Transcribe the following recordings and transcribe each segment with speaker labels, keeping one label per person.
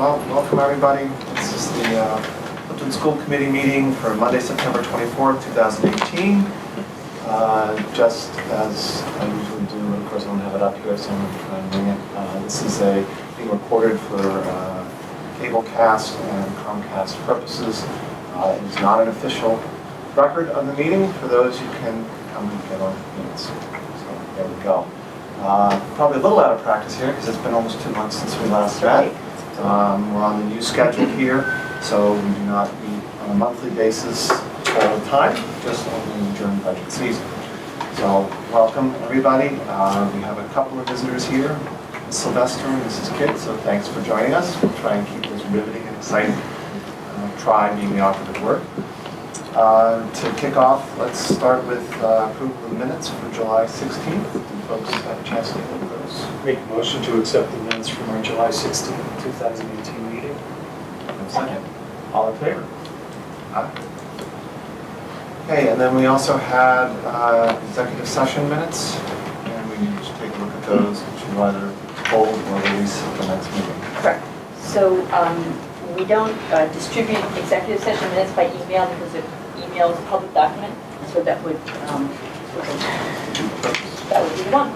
Speaker 1: Well, welcome everybody. This is the Clifton School Committee meeting for Monday, September 24th, 2018. Just as I usually do, of course I don't have it up here, so I'm going to try and bring it. This is being recorded for cablecast and Comcast purposes. It is not an official record of the meeting for those who can come and get our minutes. So there we go. Probably a little out of practice here because it's been almost 2 months since we last met. We're on the new schedule here, so we do not meet on a monthly basis all the time, just only during budget season. So welcome everybody. We have a couple of visitors here, Sylvester and Mrs. Kidd, so thanks for joining us. We'll try and keep this riveting and exciting. Try being the operative word. To kick off, let's start with approval of the minutes for July 16th. Do folks have a chance to look at those?
Speaker 2: Make a motion to accept the minutes from our July 16th, 2018 meeting.
Speaker 1: Second. All in favor? Aye. Okay, and then we also had executive session minutes, and we need to take a look at those, which will either hold or release at the next meeting.
Speaker 3: Correct. So we don't distribute executive session minutes by email because email is a public document, so that would be the one.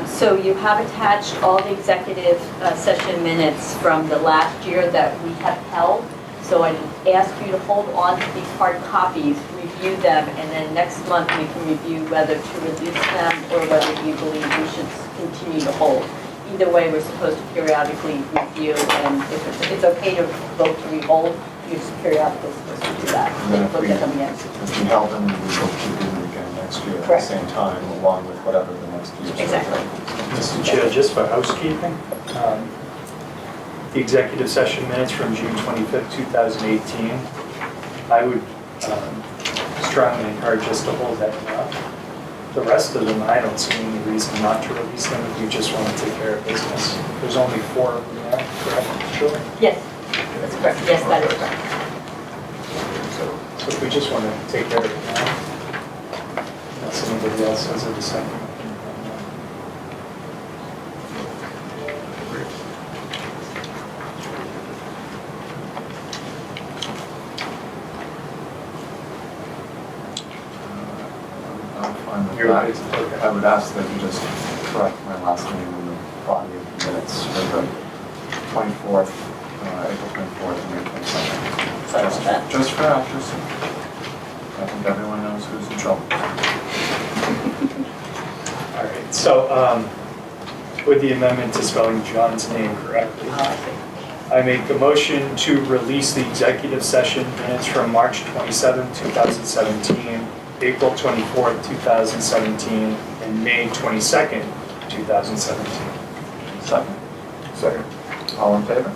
Speaker 3: So you have attached all the executive session minutes from the last year that we have held. So I ask you to hold on to these hard copies, review them, and then next month we can review whether to release them or whether you believe we should continue to hold. Either way, we're supposed to periodically review, and if it's okay to vote to rehold, you're just periodically supposed to do that.
Speaker 1: And then
Speaker 3: Look at them again.
Speaker 1: if we held them, we will keep doing it again next year
Speaker 3: Correct.
Speaker 1: at the same time, along with whatever the next year's.
Speaker 3: Exactly.
Speaker 2: Mr. Chair, just for housekeeping, the executive session minutes from June 25th, 2018, I would strongly encourage us to hold that now. The rest of them, I don't see any reason not to release them if you just want to take care of business. There's only 4 of them there, correct? Sure.
Speaker 3: Yes, that's correct. Yes, that is correct.
Speaker 2: So if we just want to take care of it now, unless anybody else has a dissent.
Speaker 1: I'm fine with
Speaker 2: You're
Speaker 1: that.
Speaker 2: okay.
Speaker 1: I would ask that you just correct my last name in the body of the minutes for the 24th, April 24th and May 22nd.
Speaker 3: Sorry about that.
Speaker 1: Just for accuracy. I think everyone knows who's in trouble.
Speaker 2: All right, so with the amendment to spelling John's name correctly, I make a motion to release the executive session minutes from March 27, 2017, April 24th, 2017, and May 22nd, 2017.
Speaker 1: Second. All in favor?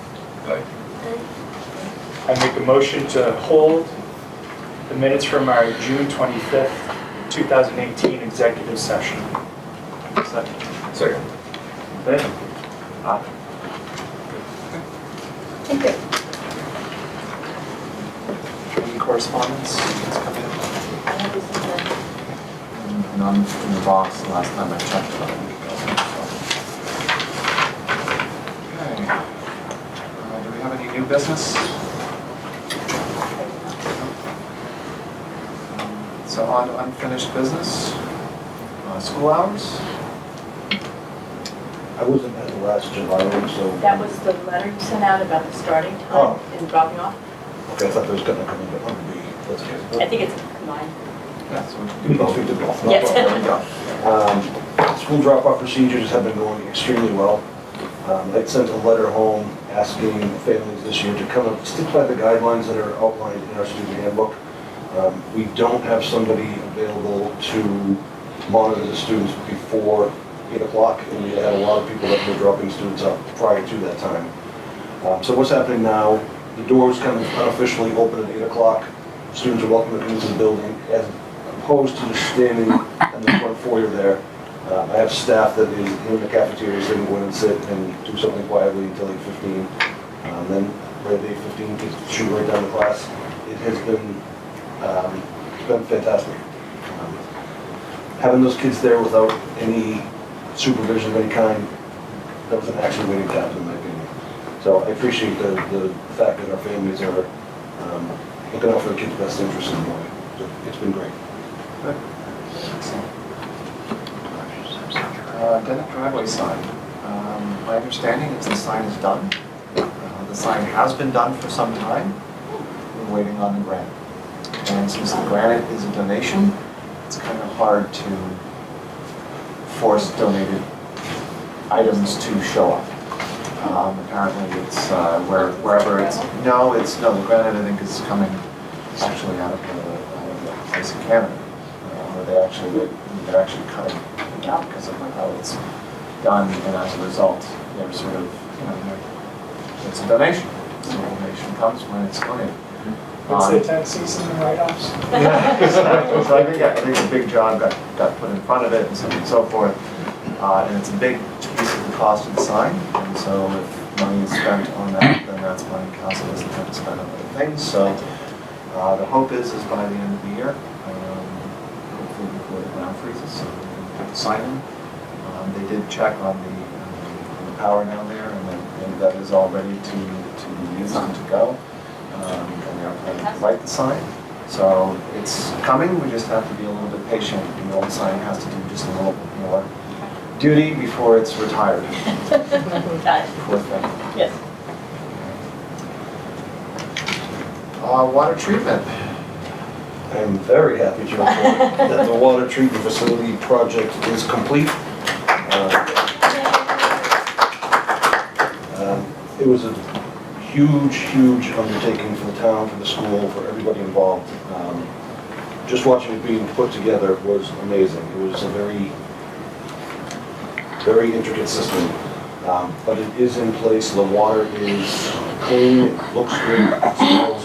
Speaker 2: Aye. I make a motion to hold the minutes from our June 25th, 2018 executive session.
Speaker 1: Second. Okay. Aye.
Speaker 3: Thank you.
Speaker 1: Any correspondence that's come in?
Speaker 3: I have this in the-
Speaker 1: None in the box the last time I checked about a week ago. Okay. Do we have any new business? So on to unfinished business. School hours?
Speaker 4: I wasn't at the last July one, so.
Speaker 3: That was the letter you sent out about the starting time
Speaker 4: Oh.
Speaker 3: and dropping off.
Speaker 4: Okay, I thought there was gonna come in, but let me, that's
Speaker 3: I
Speaker 4: good.
Speaker 3: think it's combined.
Speaker 1: Yes.
Speaker 4: We can speak to both.
Speaker 3: Yes.
Speaker 4: School drop-off procedures have been going extremely well. I sent a letter home asking families this year to come up, stick by the guidelines that are outlined in our student handbook. We don't have somebody available to monitor the students before 8 o'clock, and we had a lot of people that were dropping students off prior to that time. So what's happening now, the doors kind of unofficially open at 8 o'clock. Students are welcome into the building as opposed to just standing in the front foyer there. I have staff that is in the cafeteria, so they can go in and sit and do something quietly until 8:15. Then right at 8:15, kids shoot right down to class. It has been, it's been fantastic. Having those kids there without any supervision of any kind, that was an actual waiting to happen in my opinion. So I appreciate the fact that our families are looking out for the kids' best interest in the way. So it's been great.
Speaker 1: Dennett driveway sign. My understanding is the sign is done. The sign has been done for some time. We're waiting on the grant. And since the granite is a donation, it's kind of hard to force donated items to show up. Apparently it's wherever it's, no, the granite I think is coming actually out of the place in Canada. Where they're actually cutting it out because of how it's done, and as a result, they're sort of, it's a donation. So the donation comes when it's donated.
Speaker 2: What's the tax season and write-offs?
Speaker 1: Yeah, so I think a big job got put in front of it and so on and so forth. And it's a big piece of the cost of the sign. And so if money is spent on that, then that's money council doesn't have to spend on other things. So the hope is by the end of the year, hopefully before the ground freezes, so we can put the sign in. They did check on the power down there, and that is all ready to be used and to go. And they're planning to light the sign. So it's coming, we just have to be a little bit patient. The old sign has to do just a little bit more duty before it's retired. Poor thing.
Speaker 3: Yes.
Speaker 1: Water treatment.
Speaker 4: I'm very happy to report that the water treatment facility project is complete. It was a huge undertaking for the town, for the school, for everybody involved. Just watching it being put together was amazing. It was a very intricate system, but it is in place. The water is clean, it looks good, it smells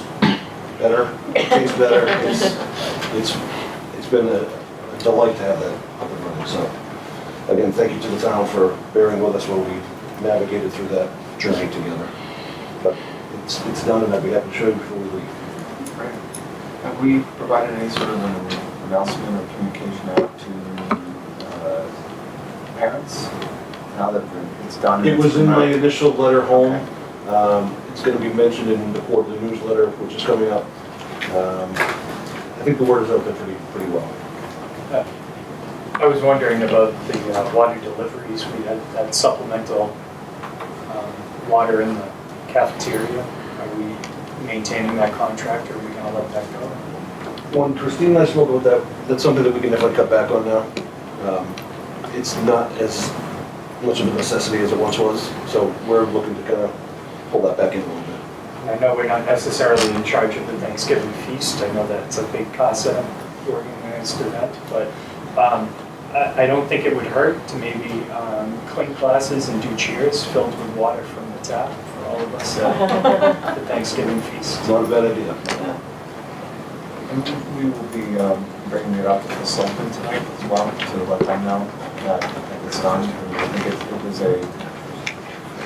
Speaker 4: better, it tastes better. It's been a delight to have that up and running. So again, thank you to the town for bearing with us while we navigated through that journey together. But it's done, and I'd be happy to show you before we leave.
Speaker 1: Great. Have we provided any sort of an announcement or communication out to parents now that it's done?
Speaker 4: It was in my initial letter home.
Speaker 1: Okay.
Speaker 4: It's going to be mentioned in the quarterly newsletter, which is coming up. I think the word is out there pretty well.
Speaker 2: I was wondering about the water deliveries. We had that supplemental water in the cafeteria. Are we maintaining that contract, or are we going to let that go?
Speaker 4: When Christine and I spoke about that, that's something that we can definitely cut back on now. It's not as much of a necessity as it once was, so we're looking to kind of pull that back in a little bit.
Speaker 2: I know we're not necessarily in charge of the Thanksgiving feast. I know that it's a big CASA organized event, but I don't think it would hurt to maybe clean classes and do cheers filled with water from the tap for all of us at the Thanksgiving feast.
Speaker 4: It's not a bad idea.
Speaker 1: And we will be bringing it up to the selectmen tonight as well, to let them know that it's done. And I think it was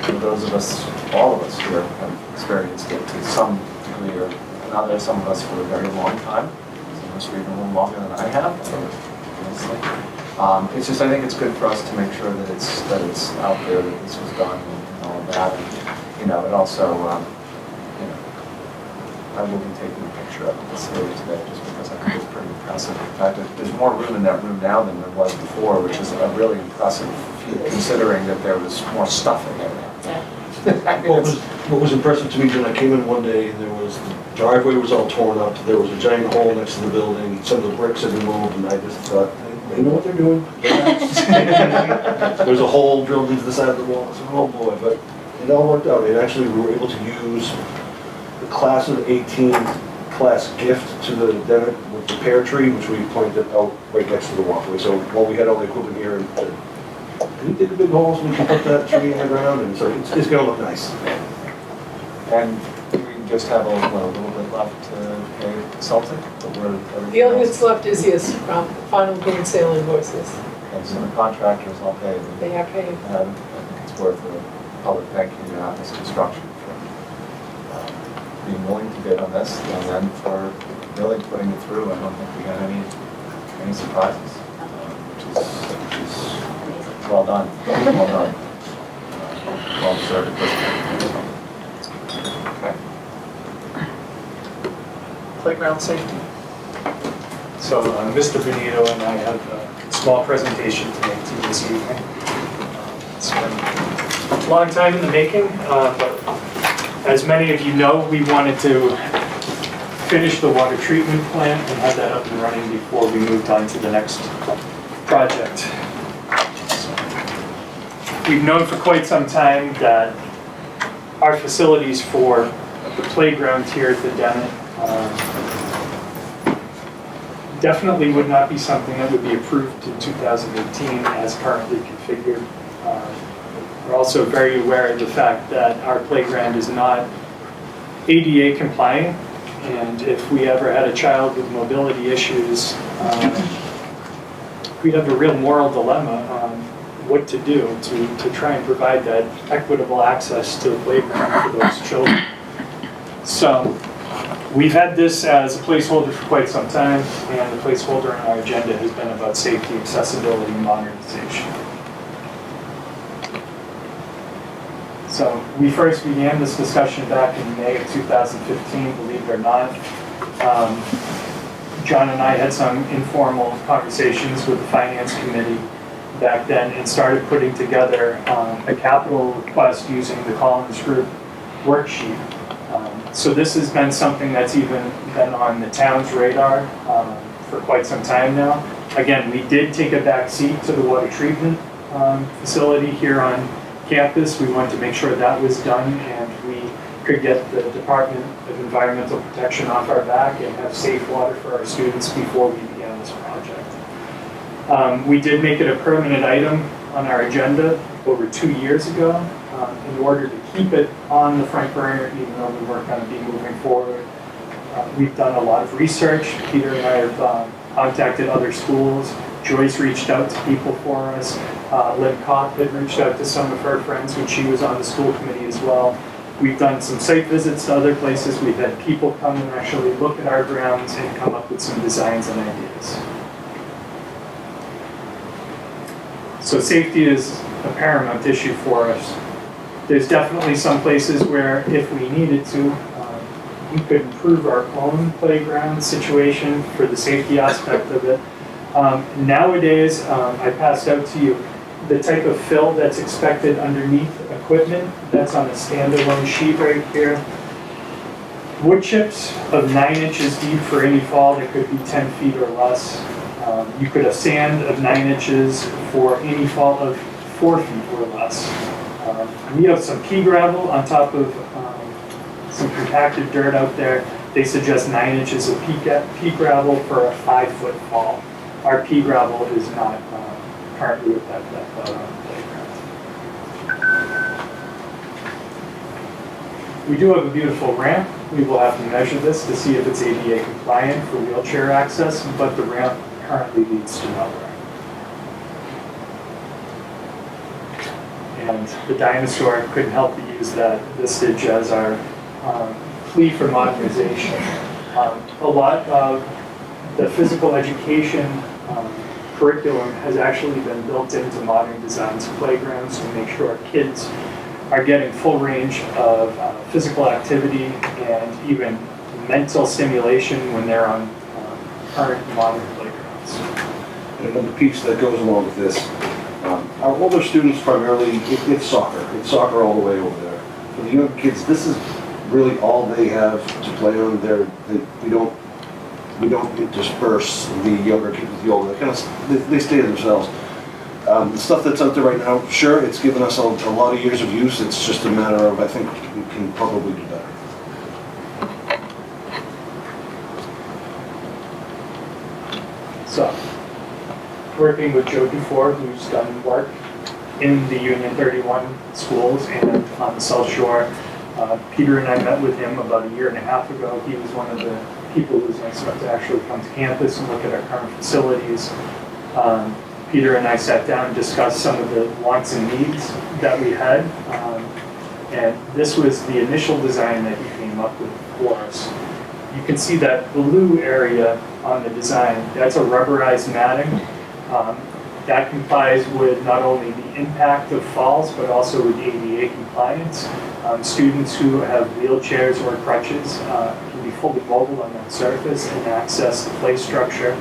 Speaker 1: for those of us, all of us here have experienced it to some degree or another, some of us for a very long time, some of us for even a little longer than I have, honestly. It's just, I think it's good for us to make sure that it's out there, that this was done and all of that. And, it also, I will be taking a picture of the facility today just because I think it's pretty impressive. In fact, there's more room in that room now than there was before, which is a really impressive feat considering that there was more stuff in there now.
Speaker 4: What was impressive to me when I came in one day, and the driveway was all torn up, there was a giant hole next to the building, some of the bricks had been moved, and I just thought, they know what they're doing. There's a hole drilled into the side of the wall. I said, oh boy, but it all worked out. And actually, we were able to use the class of 18 class gift to the Dennett with the pear tree, which we planted out right next to the walkway. So while we had all the equipment here, and we did a big hole so we can put that tree in the ground, and so it's going to look nice.
Speaker 1: And we just have a little bit left to pay consulting, but
Speaker 5: The only that's left is his final green sale invoices.
Speaker 1: And so the contractors all paid.
Speaker 5: They are paid.
Speaker 1: And I think it's worth a public thank you to Atlas Construction for being willing to bid on this, and then for really putting it through. I don't think we had any surprises, which is well done. Well done. Well deserved at this point.
Speaker 5: playground safety.
Speaker 2: So Mr. Benito and I have a small presentation to make to you this evening. It's been a long time in the making, but as many of you know, we wanted to finish the water treatment plant and have that up and running before we moved on to the next project. So, we've known for quite some time that our facilities for the playground here at the Dennett definitely would not be something that would be approved in 2018 as currently configured. We're also very aware of the fact that our playground is not ADA compliant, and if we ever had a child with mobility issues, we'd have a real moral dilemma on what to do to try and provide that equitable access to the playground for those children. So we've had this as a placeholder for quite some time, and the placeholder on our agenda has been about safety, accessibility, and modernization. So we first began this discussion back in May of 2015, believe it or not. John and I had some informal conversations with the Finance Committee back then and started putting together a capital request using the Collins Group worksheet. So this has been something that's even been on the town's radar for quite some time now. Again, we did take a back seat to the water treatment facility here on campus. We wanted to make sure that was done and we could get the Department of Environmental Protection off our back and have safe water for our students before we began this project. We did make it a permanent item on our agenda over 2 years ago in order to keep it on the front burner even though we weren't going to be moving forward. We've done a lot of research. Peter and I have contacted other schools. Joyce reached out to people for us. Lynn Kopp had reached out to some of her friends when she was on the school committee as well. We've done some site visits to other places. We've had people come and actually look at our grounds and come up with some designs and ideas. So safety is a paramount issue for us. There's definitely some places where if we needed to, we could improve our own playground situation for the safety aspect of it. Nowadays, I passed out to you the type of fill that's expected underneath equipment. That's on a standalone sheet right here. Wood chips of 9 inches deep for any fall that could be 10 feet or less. You could have sand of 9 inches for any fall of 4 feet or less. We have some pea gravel on top of some compacted dirt out there. They suggest 9 inches of pea gravel for a 5-foot fall. Our pea gravel is not currently with that playground. We do have a beautiful ramp. We will have to measure this to see if it's ADA compliant for wheelchair access, but the ramp currently leads to nowhere. And the dinosaur couldn't help but use that vistage as our plea for modernization. A lot of the physical education curriculum has actually been built into modern designs of playgrounds to make sure our kids are getting full range of physical activity and even mental stimulation when they're on current modern playgrounds.
Speaker 4: And another piece that goes along with this, our older students primarily, it's soccer. It's soccer all the way over there. For the younger kids, this is really all they have to play on. We don't disperse the younger kids with the older. They stay to themselves. The stuff that's out there right now, sure, it's given us a lot of years of use. It's just a matter of, I think, we can probably do better.
Speaker 2: So, working with Joe Dufour, who's done work in the Union 31 schools and on the South Shore. Peter and I met with him about 1.5 years ago. He was one of the people who was nice enough to actually come to campus and look at our current facilities. Peter and I sat down and discussed some of the wants and needs that we had. And this was the initial design that he came up with for us. You can see that blue area on the design, that's a rubberized matting. That complies with not only the impact of falls, but also with ADA compliance. Students who have wheelchairs or crutches can be fully mobile on that surface and access the play structure,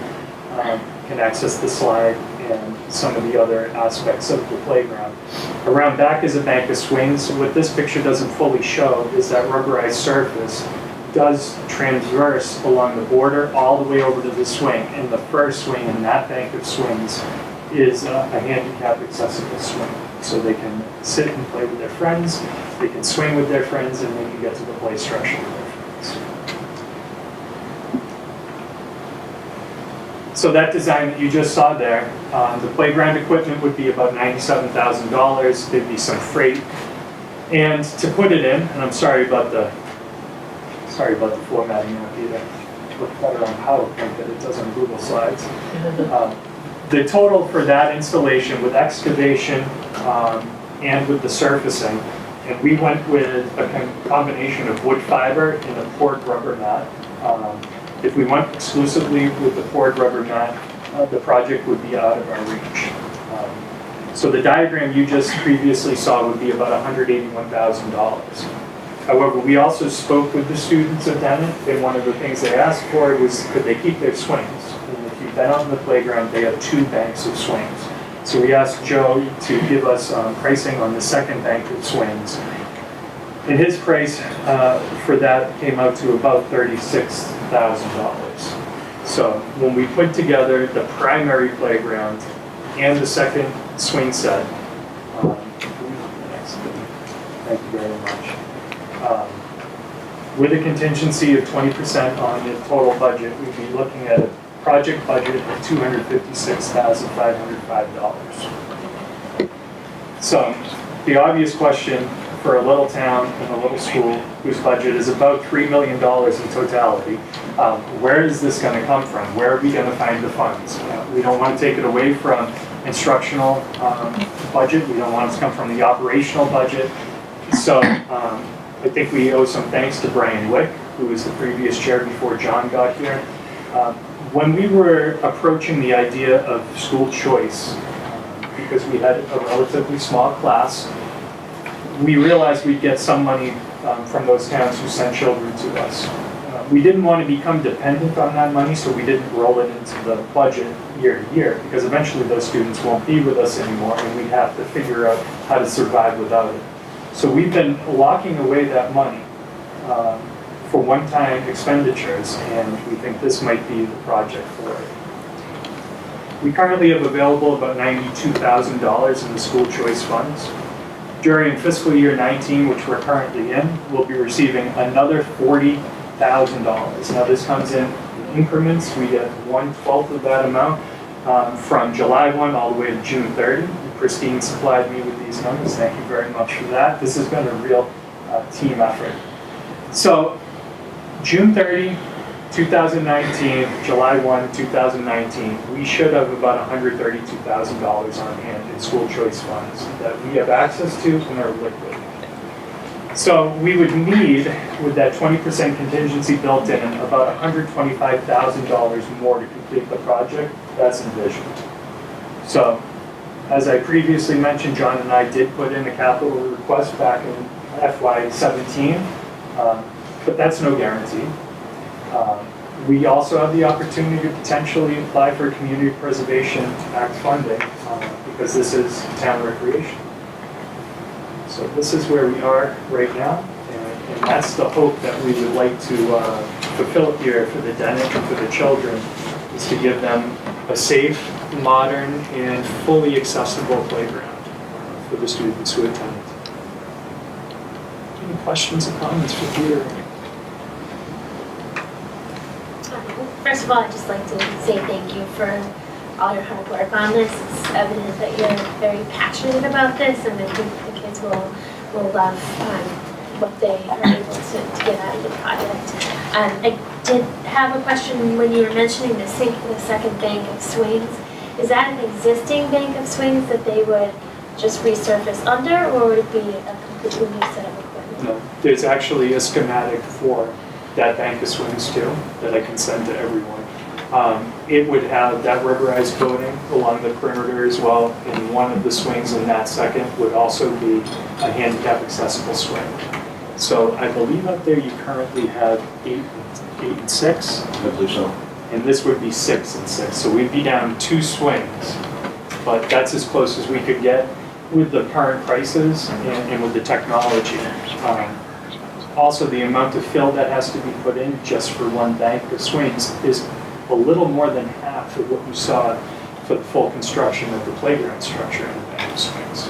Speaker 2: can access the slide and some of the other aspects of the playground. Around back is a bank of swings. What this picture doesn't fully show is that rubberized surface does transverse along the border all the way over to the swing. And the first swing in that bank of swings is a handicap accessible swing. So they can sit and play with their friends, they can swing with their friends, and they can get to the play structure with their friends. So that design that you just saw there, the playground equipment would be about $97,000. There'd be some freight. And to put it in, and I'm sorry about the formatting now, Peter. It looks better on PowerPoint than it does on Google Slides. The total for that installation with excavation and with the surfacing, and we went with a combination of wood fiber and a poured rubber mat. If we went exclusively with the poured rubber mat, the project would be out of our reach. So the diagram you just previously saw would be about $181,000. However, we also spoke with the students of Dennett, and one of the things they asked for was could they keep their swings? And if you've been out in the playground, they have 2 banks of swings. So we asked Joe to give us pricing on the second bank of swings. And his price for that came out to about $36,000. So when we put together the primary playground and the second swing set, thank you very much. With a contingency of 20% on the total budget, we'd be looking at a project budget of $256,505. So the obvious question for a little town and a little school whose budget is about $3 million in totality, where is this going to come from? Where are we going to find the funds? We don't want to take it away from instructional budget. We don't want it to come from the operational budget. So I think we owe some thanks to Brian Wick, who was the previous chair before John got here. When we were approaching the idea of school choice, because we had a relatively small class, we realized we'd get some money from those towns who sent children to us. We didn't want to become dependent on that money, so we didn't roll it into the budget year to year, because eventually those students won't be with us anymore, and we'd have to figure out how to survive without it. So we've been locking away that money for one-time expenditures, and we think this might be the project for it. We currently have available about $92,000 in the school choice funds. During fiscal year 19, which we're currently in, we'll be receiving another $40,000. Now this comes in increments. We get 1/12 of that amount from July 1 all the way to June 30. Christine supplied me with these numbers. Thank you very much for that. This has been a real team effort. So June 30, 2019, July 1, 2019, we should have about $132,000 on hand in school choice funds that we have access to and are liquid. So we would need, with that 20% contingency built in, about $125,000 more to complete the project that's envisioned. So, as I previously mentioned, John and I did put in a capital request back in FY17, but that's no guarantee. We also have the opportunity to potentially apply for Community Preservation Act funding because this is town recreation. So this is where we are right now, and that's the hope that we would like to fulfill here for the Dennett and for the children, is to give them a safe, modern, and fully accessible playground for the students who attend. Any questions or comments for Peter?
Speaker 6: First of all, I'd just like to say thank you for all your hard work on this. It's evident that you're very passionate about this, and I think the kids will love what they are able to get out of the project. I did have a question when you were mentioning the second bank of swings. Is that an existing bank of swings that they would just resurface under, or would it be a completely new set of equipment?
Speaker 2: No, there's actually a schematic for that bank of swings too that I can send to everyone. It would have that rubberized coating along the perimeter as well, and one of the swings in that second would also be a handicap accessible swing. So I believe up there you currently have 8 and 6,
Speaker 4: I believe so.
Speaker 2: and this would be 6 and 6. So we'd be down 2 swings, but that's as close as we could get with the current prices and with the technology. Also, the amount of fill that has to be put in just for one bank of swings is a little more than half of what you saw for the full construction of the playground structure in the bank of swings.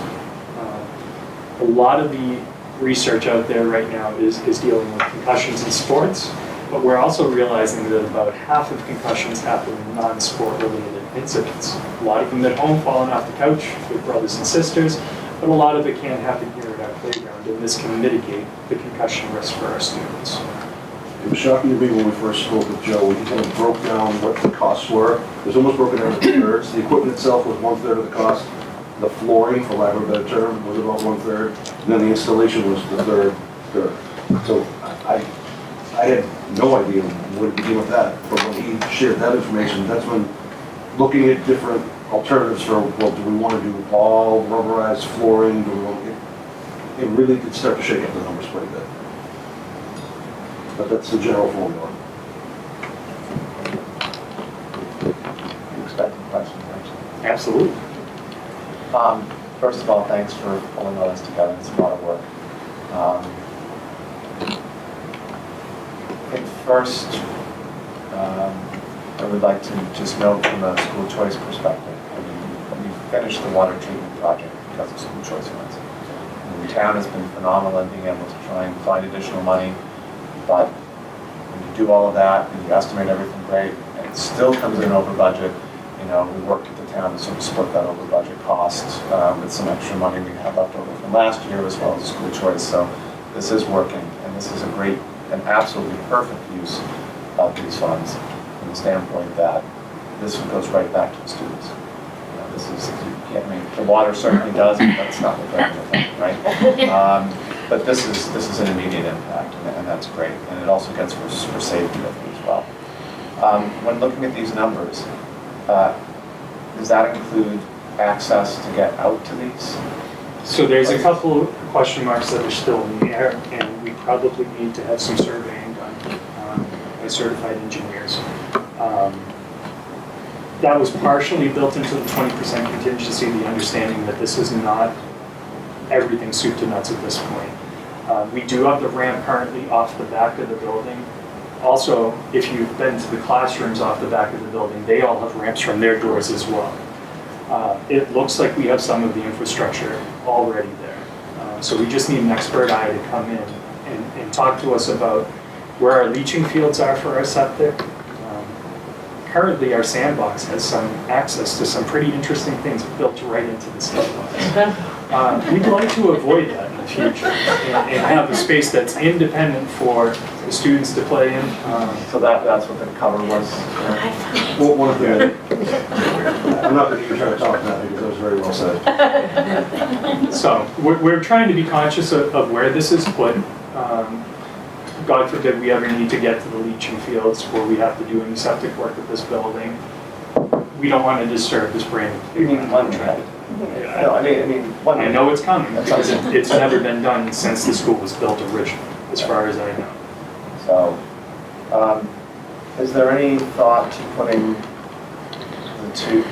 Speaker 2: A lot of the research out there right now is dealing with concussions in sports, but we're also realizing that about half of concussions happen in non-sport related incidents. A lot of them at home, falling off the couch with brothers and sisters, but a lot of it can happen here at our playground, and this can mitigate the concussion risk for our students.
Speaker 4: It was shocking to me when we first spoke with Joe, he kind of broke down what the costs were. It was almost broken down into thirds. The equipment itself was 1/3 of the cost. The flooring, for lack of a better term, was about 1/3. And then the installation was the third. So I had no idea what it became of that. But when he shared that information, that's when looking at different alternatives for, well, do we want to do all rubberized flooring? Do we want, it really did start to shake up the numbers quite a bit. But that's the general formula.
Speaker 1: You expecting questions, actually?
Speaker 2: Absolutely.
Speaker 1: First of all, thanks for pulling all this together. It's a lot of work. I think first, I would like to just note from a school choice perspective, we finished the water treatment project because of school choice funds. And the town has been phenomenal in being able to try and find additional money, but when you do all of that and you estimate everything great, and it still comes in over budget, you know, we worked with the town to sort of split that over budget cost with some extra money we have left over from last year as well as school choice. So this is working, and this is a great and absolutely perfect use of these funds from the standpoint that this goes right back to the students. You know, this is, you can't, I mean, the water certainly does, but that's not the regular thing, right? But this is an immediate impact, and that's great. And it also gets for safety as well. When looking at these numbers, does that include access to get out to these?
Speaker 2: So there's a couple of question marks that are still in the air, and we probably need to have some surveying done by certified engineers. That was partially built into the 20% contingency, the understanding that this is not everything soup to nuts at this point. We do have the ramp currently off the back of the building. Also, if you've been to the classrooms off the back of the building, they all have ramps from their doors as well. It looks like we have some of the infrastructure already there. So we just need an expert eye to come in and talk to us about where our leaching fields are for our septic. Currently, our sandbox has some access to some pretty interesting things built right into the sandbox. We'd like to avoid that in the future and have a space that's independent for the students to play in.
Speaker 1: So that's what the cover was.
Speaker 4: Well, one of the, I'm not going to try to talk now because that was very well said.
Speaker 2: So we're trying to be conscious of where this is put. God forbid we ever need to get to the leaching fields where we have to do any septic work at this building. We don't want to disturb this brand new.
Speaker 1: You mean one track? No, I mean one.
Speaker 2: I know it's coming because it's never been done since the school was built originally, as far as I know.
Speaker 1: So, is there any thought to putting two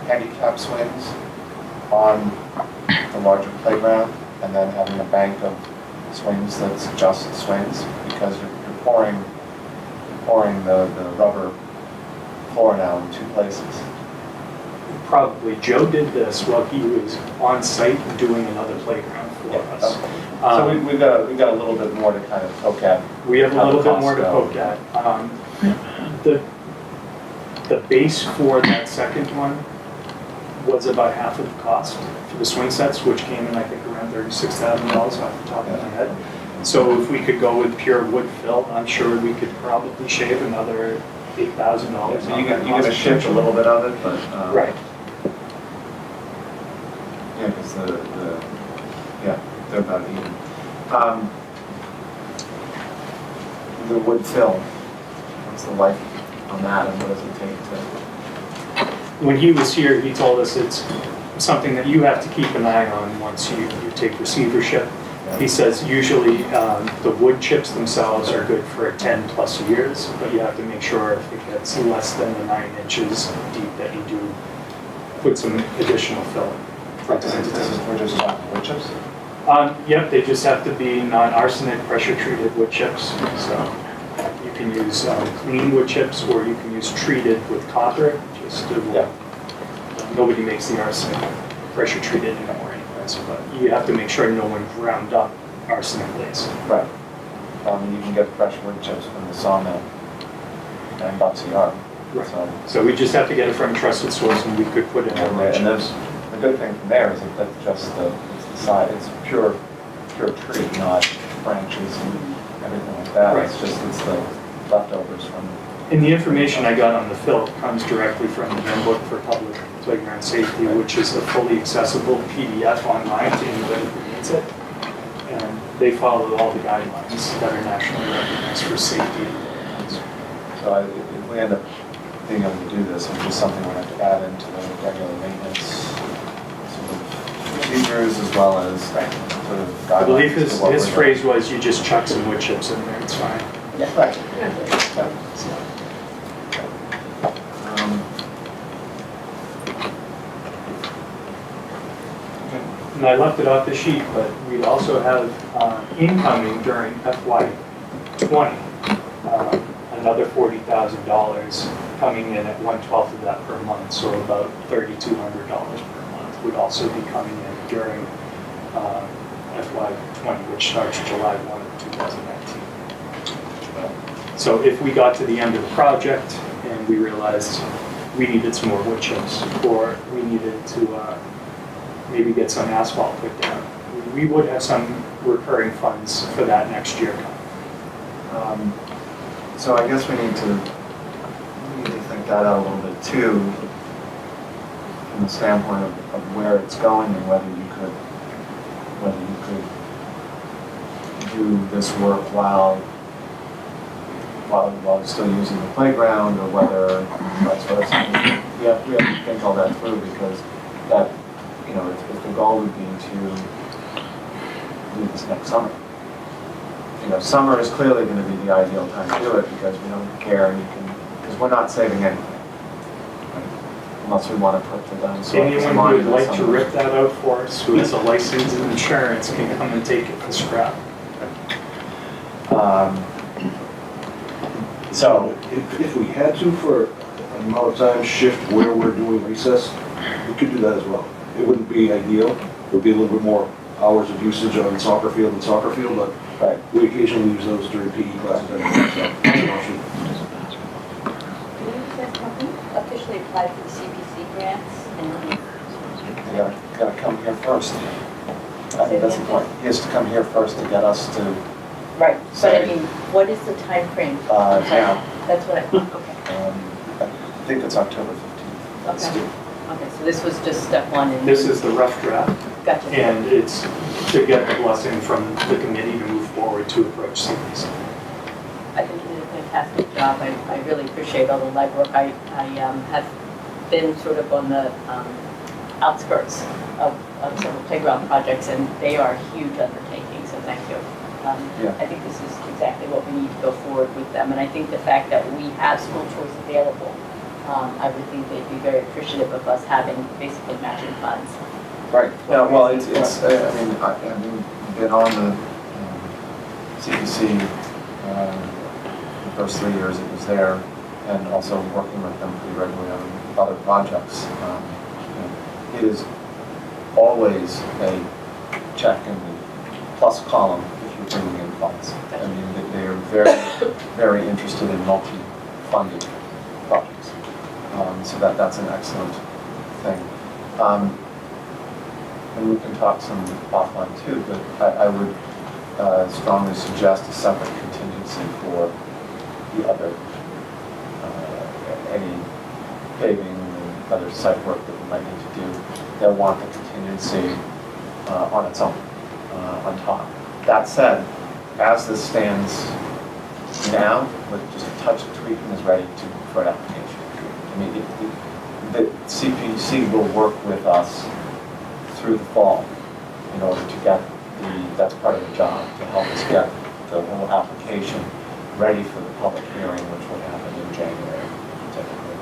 Speaker 1: handicap swings on the larger playground and then having a bank of swings that's just swings? Because you're pouring the rubber floor now in 2 places.
Speaker 2: Probably Joe did this while he was on site doing another playground for us.
Speaker 1: Okay. So we've got a little bit more to kind of poke at.
Speaker 2: We have a little bit more to poke at. The base for that second one was about half of the cost for the swing sets, which came in, I think, around $36,000 off the top of my head. So if we could go with pure wood fill, I'm sure we could probably shave another $8,000.
Speaker 1: So you're going to shift a little bit of it, but
Speaker 2: right.
Speaker 1: Yeah, because they're about even. The wood fill, what's the life on that, and what does it take to?
Speaker 2: When he was here, he told us it's something that you have to keep an eye on once you take receivership. He says usually the wood chips themselves are good for 10 plus years, but you have to make sure if it gets less than the 9 inches deep that you do put some additional filling.
Speaker 1: This is, we're just talking wood chips?
Speaker 2: Yep, they just have to be non-arsenic pressure treated wood chips. So you can use clean wood chips or you can use treated with copper. Just to, nobody makes the arsenic pressure treated anymore anyways, but you have to make sure no one ground up arsenic glaze.
Speaker 1: Right. You can get fresh wood chips from the sawmill, $9 a yard.
Speaker 2: Right. So we just have to get it from a trusted source and we could put it in our wood
Speaker 1: And
Speaker 2: chips.
Speaker 1: the good thing from there is that that's just it's the side, it's pure tree, not branches and everything like that.
Speaker 2: Right.
Speaker 1: It's the leftovers from.
Speaker 2: And the information I got on the fill comes directly from the Handbook for Public Playground Safety, which is a fully accessible PDF online to anybody who needs it. And they follow all the guidelines that are nationally recognized for safety.
Speaker 1: So if we end up being able to do this, it's just something we have to add into the regular maintenance sort of procedures as well as sort of guidelines.
Speaker 2: I believe his
Speaker 1: to what we're doing.
Speaker 2: phrase was, you just chuck some wood chips in there, it's fine.
Speaker 1: Yeah, right.
Speaker 2: And I left it off the sheet, but we'd also have incoming during FY20, another $40,000 coming in at 1/12 of that per month, so about $3,200 per month would also be coming in during FY20, which starts July 1 of 2019. So if we got to the end of the project and we realized we needed some more wood chips, or we needed to maybe get some asphalt put down, we would have some recurring funds for that next year coming.
Speaker 1: So I guess we need to think that out a little bit too, from the standpoint of where it's going and whether you could do this work while still using the playground, or whether that's what it's, we have to think all that through, because that, if the goal would be to do this next summer. Summer is clearly going to be the ideal time to do it, because we don't care, because we're not saving anything, right? Unless we want to put the dinosaurs.
Speaker 2: Anyone who would like to rip that out for us, who has a license and insurance, can come and take it for scrap.
Speaker 1: So,
Speaker 4: If we had to, for an amount of time, shift where we're doing recess, we could do that as well. It wouldn't be ideal. It would be a little bit more hours of usage on soccer field, but
Speaker 1: right.
Speaker 4: we occasionally use those during PE classes. So that's an option.
Speaker 3: Officially apply for the CPC grants and
Speaker 1: You gotta come here first. I think that's the point. He has to come here first to get us to,
Speaker 3: right, but I mean, what is the time frame?
Speaker 1: now.
Speaker 3: That's what I, okay.
Speaker 1: I think it's October 15th. Let's
Speaker 3: Okay.
Speaker 1: do.
Speaker 3: Okay, so this was just step one and.
Speaker 2: This is the rough draft,
Speaker 3: Gotcha.
Speaker 2: and it's to get the blessing from the committee to move forward to approach CPC.
Speaker 3: I think you did a fantastic job. I really appreciate all the legwork. I have been sort of on the outskirts of some of the playground projects, and they are huge undertakings, so thank you.
Speaker 1: Yeah.
Speaker 3: I think this is exactly what we need to go forward with them, and I think the fact that we have school choice available, I would think they'd be very appreciative of us having basically matching funds.
Speaker 1: Right. Yeah, well, it's I've been on the CPC the first 3 years it was there, and also working with them pretty regularly on other projects. It is always a check in the plus column if you're bringing in funds. I mean, they are very, very interested in multi-funded projects. So that's an excellent thing. And we can talk some offline too, but I would strongly suggest a separate contingency for the other, any paving and other site work that we might need to do. They'll want the contingency on its own, on top. That said, as this stands now, with just a touch of tweaking, is ready for an application. I mean, the CPC will work with us through the fall in order to get that's part of the job, to help us get the whole application ready for the public hearing, which would happen in January typically.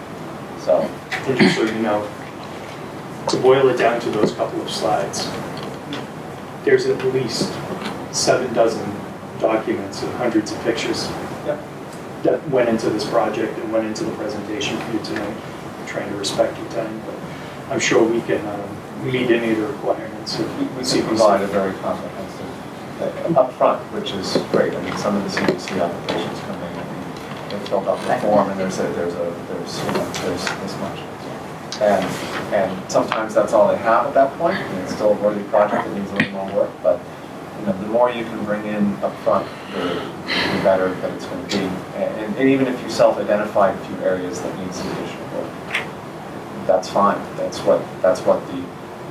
Speaker 1: So,
Speaker 2: And just so you know, to boil it down to those couple of slides, there's at least 7 dozen documents and hundreds of pictures
Speaker 1: Yep.
Speaker 2: that went into this project and went into the presentation for you tonight. I'm trying to respect your time, but I'm sure we can meet any of the requirements.
Speaker 1: we see provide a very comprehensive upfront, which is great. I mean, some of the CDC applications come in and they filled out the form and there's this much. And sometimes that's all they have at that point, and it's still a worthy project that needs a little more work, but the more you can bring in upfront, the better that it's going to be. And even if you self-identify a few areas that need some additional work, that's fine. That's what the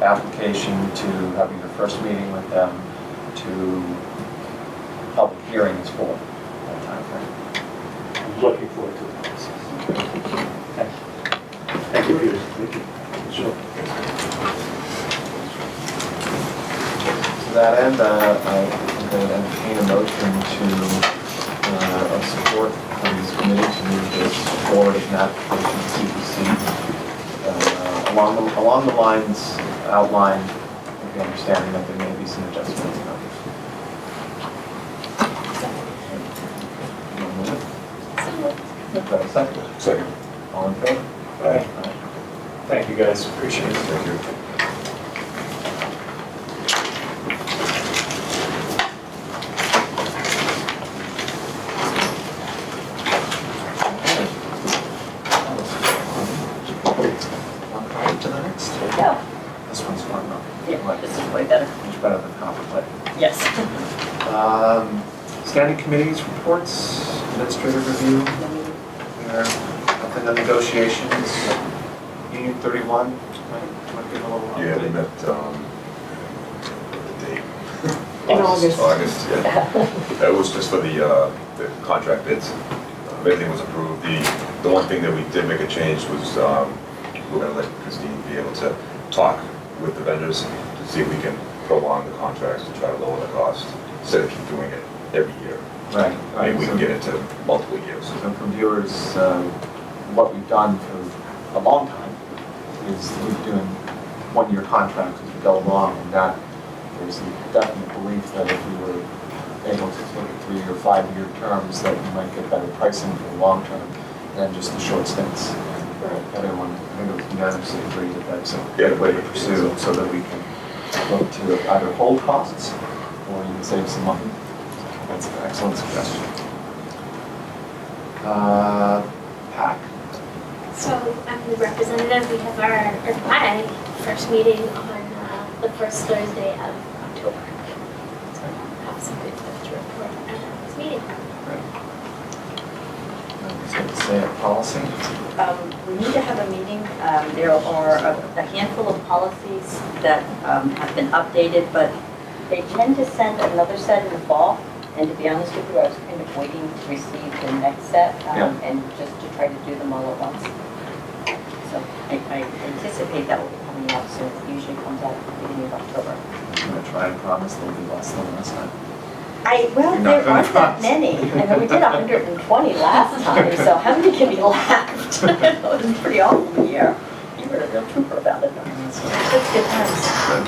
Speaker 1: application to having your first meeting with them to public hearing is for, that time frame.
Speaker 2: I'm looking forward to the process. Thank you, Peter. Thank you.
Speaker 1: Sure. To that end, I'm going to entertain a motion to support this committee to move this forward as an application to CPC along the lines outlined, with the understanding that there may be some adjustments. Second. All in favor?
Speaker 2: Aye. Thank you, guys. Appreciate it.
Speaker 4: Thank you.
Speaker 1: To the next.
Speaker 3: Yeah.
Speaker 1: This one's fun though.
Speaker 3: Yeah, this is way better.
Speaker 1: Much better than contemplate.
Speaker 3: Yes.
Speaker 1: Standing committees, reports, administrative review, nothing on negotiations, Union 31, might be a little
Speaker 7: Yeah, they
Speaker 1: update.
Speaker 7: met, the date.
Speaker 5: In August.
Speaker 7: August, yeah. That was just for the contract bids. Everything was approved. The one thing that we did make a change was, we're gonna let Christine be able to talk with the vendors to see if we can prolong the contracts to try to lower the cost, instead of keep doing it every year.
Speaker 1: Right.
Speaker 7: Maybe we can get into multiple years.
Speaker 1: So for viewers, what we've done for a long time is we're doing one-year contracts as we go along, and that there's a definite belief that if we were able to look at 3 or 5 year terms, that we might get better pricing for the long term than just the short stints. And everyone, I think it was unanimously agreed that that's a good way to pursue, so that we can look to either hold costs or even save some money. That's an excellent suggestion. PAC.
Speaker 6: So I'm the representative. We have my first meeting on the first Thursday of October. So have some good stuff to report at this meeting.
Speaker 1: Say a policy.
Speaker 3: We need to have a meeting. There are a handful of policies that have been updated, but they tend to send another set in the fall. And to be honest with you, I was kind of waiting to receive the next set and just to try to do them all at once. So I anticipate that will be coming out soon. It usually comes out at the beginning of October.
Speaker 1: I'm going to try and promise there'll be less than last time.
Speaker 3: Well,
Speaker 1: You're not
Speaker 3: there
Speaker 1: gonna
Speaker 3: aren't that many. I mean, we did 120 last time, so how many can be left? It was a pretty awful year. You were a real trooper about it. It's good times.
Speaker 1: Good.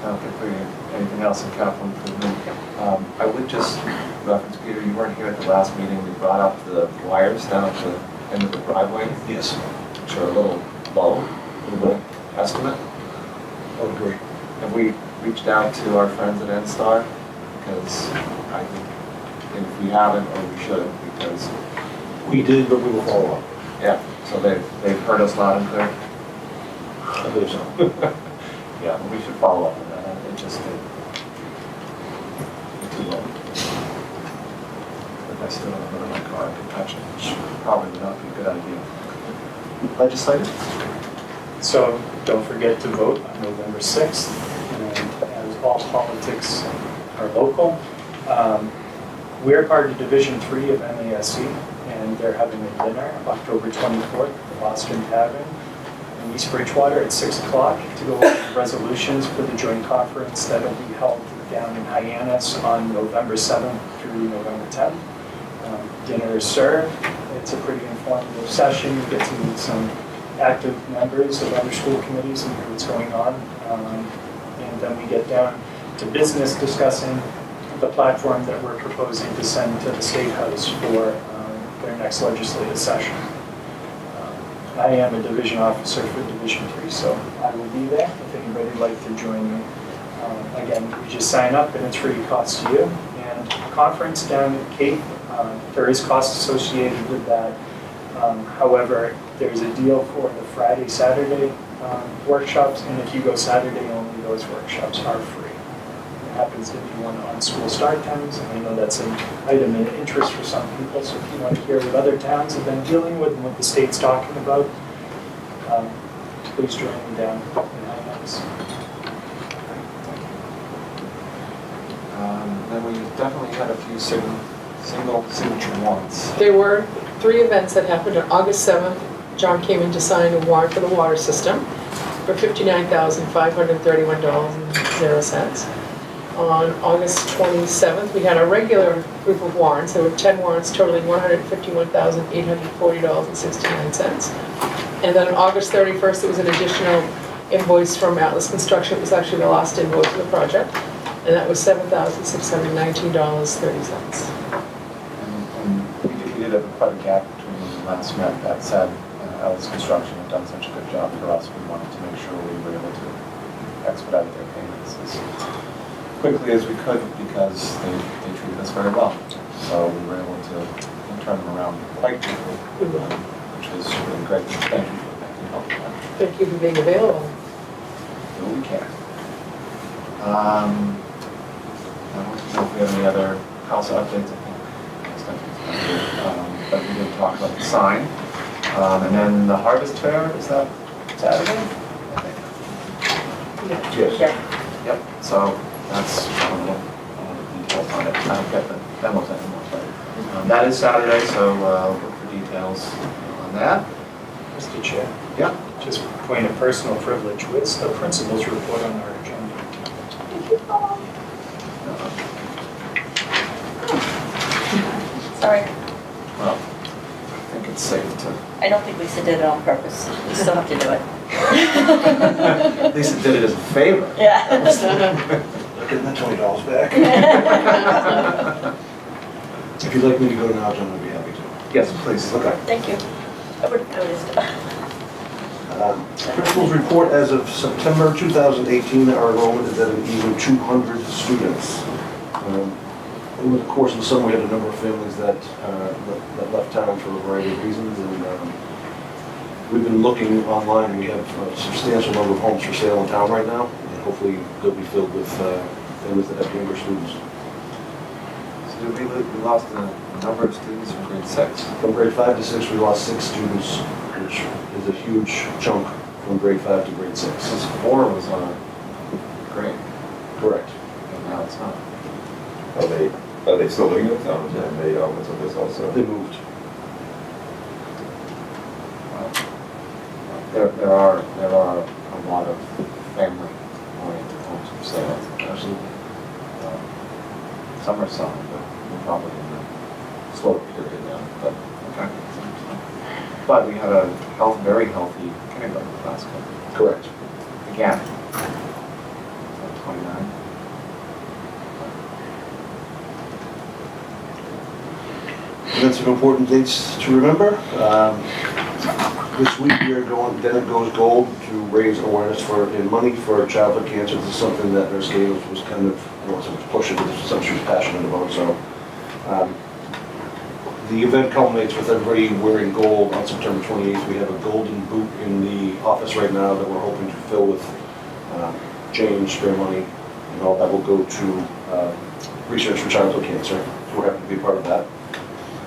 Speaker 1: I don't think we have anything else in capital improvement. I would just reference, Peter, you weren't here at the last meeting. We brought up the wires down at the end of the driveway,
Speaker 4: Yes,
Speaker 1: which are a little low, a little bit estimate.
Speaker 4: I would agree.
Speaker 1: Have we reached out to our friends at NSTAR? Because I think if we haven't, or we should, because,
Speaker 4: We did, but we will follow up.
Speaker 1: yeah, so they've heard us loud and clear.
Speaker 4: I believe so.
Speaker 1: Yeah, we should follow up on that. It just, it's too low. If I still don't have my car, I can touch it, which probably would not be a good idea. Legislative?
Speaker 2: So don't forget to vote on November 6th. And as all politics are local, we're part of Division 3 of MASC, and they're having a dinner October 24th at the Boston Tavern. in East Bridgewater at 6 o'clock to go over resolutions for the joint conference that'll be held down in Hyannis on November 7th through November 10th. Dinner is served. It's a pretty informative session. You get to meet some active members of other school committees and hear what's going on. And then we get down to business, discussing the platform that we're proposing to send to the State House for their next legislative session. I am a division officer for Division 3, so I will be there if anybody would like to join me. Again, you just sign up and it's free cost to you. And conference down at Cape, there is cost associated with that. However, there's a deal for the Friday, Saturday workshops, and if you go Saturday only, those workshops are free. It happens to be one on school start times, and I know that's an item of interest for some people, so if you want to hear what other towns have been dealing with and what the state's talking about, please join me down in Hyannis.
Speaker 1: Then we definitely had a few single signature warrants.
Speaker 5: There were 3 events that happened. On August 7th, John came in to sign a warrant for the water system for $59,531.00. On August 27th, we had a regular group of warrants. There were 10 warrants totaling $151,840.69. And then on August 31st, there was an additional invoice from Atlas Construction. It was actually the last invoice for the project, and that was $7,619.30.
Speaker 1: And we did have quite a gap between when we last met. That said, Atlas Construction had done such a good job for us, we wanted to make sure we were able to expedite their payments as quickly as we could because they treated us very well. So we were able to turn them around quite quickly, which was really great. Thank you for help with that.
Speaker 5: Thank you for being available.
Speaker 1: Do what we can. I don't know if we have any other house updates. I think next time it's but we did talk about the sign. And then the harvest fair, is that Saturday? I think.
Speaker 4: Yes.
Speaker 1: Yep, so that's one of the details on it. I don't get the demos anymore, but that is Saturday, so look for details on that.
Speaker 2: Mr. Chair,
Speaker 1: Yep.
Speaker 2: just point of personal privilege, what's the principal's report on our agenda?
Speaker 3: Sorry,
Speaker 1: Well, I think it's safe to.
Speaker 3: I don't think Lisa did it on purpose. We still have to do it.
Speaker 1: At least it did it as a favor.
Speaker 3: Yeah.
Speaker 4: Getting that $20 back. If you'd like me to go now, John, I'd be happy to.
Speaker 1: Yes, please.
Speaker 4: Okay.
Speaker 3: Thank you. I would have noticed.
Speaker 4: Principal's report as of September 2018, our enrollment is at an even 200 students. Over the course of the summer, we had a number of families that left town for a variety of reasons, and we've been looking online, and we have a substantial number of homes for sale in town right now, and hopefully they'll be filled with families that have younger students.
Speaker 1: So we lost a number of students from grade 6.
Speaker 4: From grade 5 to 6, we lost 6 students, which is a huge chunk from grade 5 to grade 6.
Speaker 1: Since 4 was on a grade,
Speaker 4: Correct.
Speaker 1: and now it's not.
Speaker 7: Are they still living in the town? And they went to this also?
Speaker 4: They moved.
Speaker 1: Well, there are a lot of family-oriented homes for sale. Absolutely. Some are selling, but we're probably in a slow period now. But okay. But we had a very healthy kindergarten class coming.
Speaker 4: Correct.
Speaker 1: Again. 29.
Speaker 4: And then some important dates to remember. This week we are going, Dennett Goes Gold to raise awareness in money for childhood cancer. This is something that Nurse Gales was kind of, I don't want to push it, but this is something she was passionate about. So the event culminates with everybody wearing gold on September 28th. We have a golden boot in the office right now that we're hoping to fill with change, spare money, and all that will go to research for childhood cancer. So we're happy to be a part of that.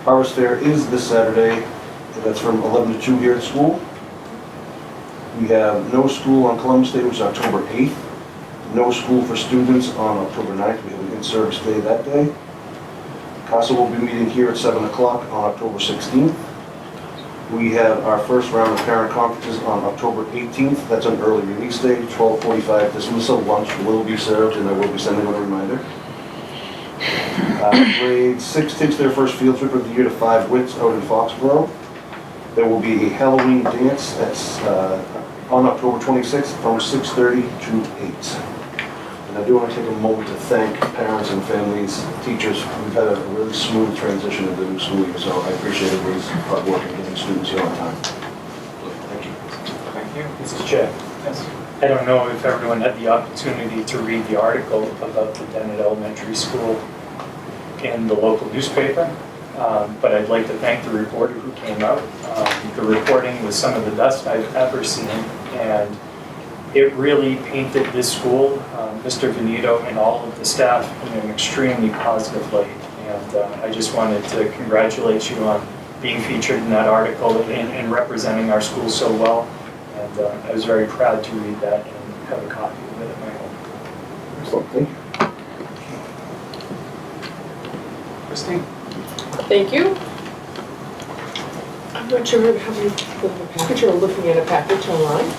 Speaker 4: Harvest Fair is this Saturday, and that's from 11 to 2 here at school. We have no school on Columbus Day, which is October 8th. No school for students on October 9th. We have an in-service day that day. CASA will be meeting here at 7 o'clock on October 16th. We have our first round of parent conferences on October 18th. That's an early release date, 12:45 dismissal. Lunch will be served, and I will be sending out a reminder. Grade 6 takes their first field trip of the year to 5 Wits out in Foxborough. There will be a Halloween dance that's on October 26th from 6:30 to 8. And I do want to take a moment to thank parents and families, teachers. We've had a really smooth transition into the new school year, so I appreciate everybody's hard work in getting students here on time. Thank you.
Speaker 1: Thank you.
Speaker 2: Mrs. Chair,
Speaker 1: Yes.
Speaker 2: I don't know if everyone had the opportunity to read the article about the Dennett Elementary School in the local newspaper, but I'd like to thank the reporter who came out. The reporting was some of the best I've ever seen, and it really painted this school, Mr. Veneto and all of the staff, in an extremely positive light. And I just wanted to congratulate you on being featured in that article and representing our school so well. And I was very proud to read that and have a copy of it at my home.
Speaker 4: Excellent, thank you.
Speaker 1: Christine?
Speaker 5: Thank you. I'm not sure how many people have a package or looking at a package online.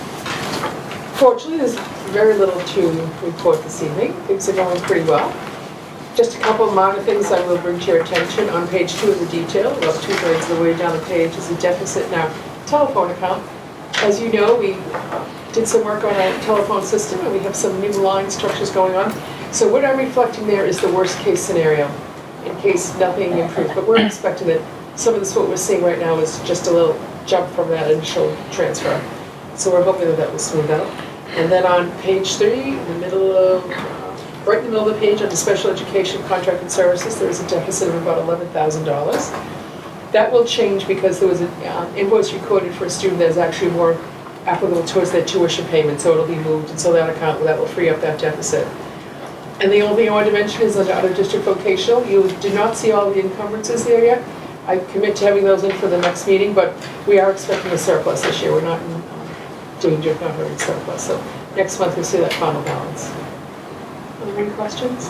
Speaker 5: Fortunately, there's very little to report this evening. Things are going pretty well. Just a couple of minor things I will bring to your attention. On page 2 of the detail, about 2/3 of the way down the page, is a deficit in our telephone account. As you know, we did some work on our telephone system and we have some new line structures going on. So what I'm reflecting there is the worst case scenario, in case nothing improves. But we're expecting that some of this, what we're seeing right now, is just a little jump from that initial transfer. So we're hoping that that will smooth out. And then on page 3, in the middle of, right in the middle of the page, under special education contracted services, there is a deficit of about $11,000. That will change because there was an invoice recorded for a student that is actually more applicable towards their tuition payment, so it'll be moved, and so that account, that will free up that deficit. And the only thing I want to mention is under other district vocational, you do not see all the encumbrances there yet. I commit to having those in for the next meeting, but we are expecting a surplus this year. We're not in danger of not having surplus, so next month we'll see that final balance. Are there any questions?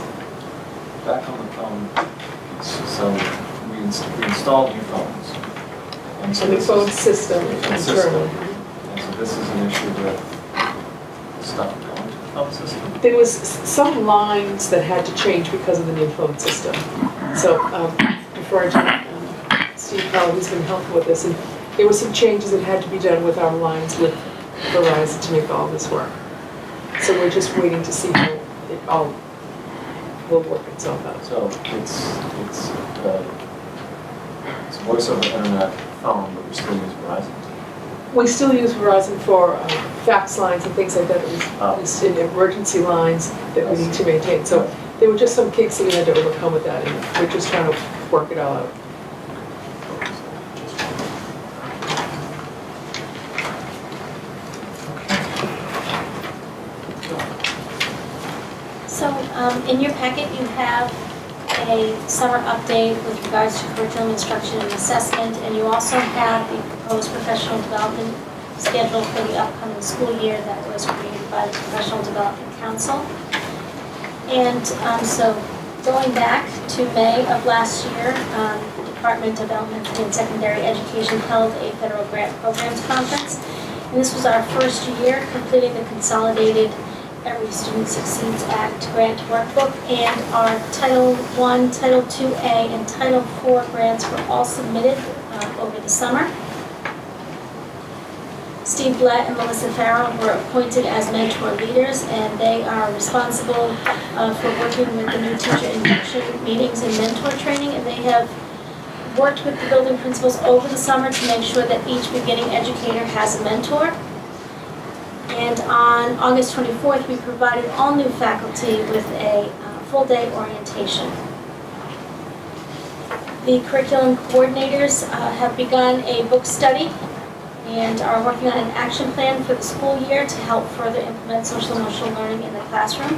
Speaker 1: Back on the phone, so we installed new phones. And so
Speaker 5: So the
Speaker 1: this
Speaker 5: phone
Speaker 1: is-
Speaker 5: system
Speaker 1: System.
Speaker 5: internally.
Speaker 1: And so this is an issue with stuff going to the phone system.
Speaker 5: There was some lines that had to change because of the new phone system. So before I talk, Steve Powell, who's been helpful with this, and there were some changes that had to be done with our lines with Verizon to make all this work. So we're just waiting to see how it all will work itself out.
Speaker 1: So it's voice over internet phone, but we still use Verizon.
Speaker 5: We still use Verizon for fax lines and things like that,
Speaker 1: Oh.
Speaker 5: at least in emergency lines that we need to maintain. So there were just some kinks that we had to overcome with that, and we're just trying to work it all out.
Speaker 6: So, in your packet, you have a summer update with regards to curriculum instruction and assessment, and you also have the proposed professional development schedule for the upcoming school year that was created by the Professional Development Council. And so, going back to May of last year, the Department of Elementary and Secondary Education held a federal grant programs conference. And this was our first year completing the consolidated Every Student Succeeds Act grant workbook, and our Title I, Title IIA, and Title IV grants were all submitted over the summer. Steve Blatt and Melissa Farrell were appointed as mentor leaders, and they are responsible for working with the new teacher induction meetings and mentor training, and they have worked with the building principals over the summer to make sure that each beginning educator has a mentor. And on August 24th, we provided all new faculty with a full-day orientation. The curriculum coordinators have begun a book study and are working on an action plan for the school year to help further implement social emotional learning in the classroom.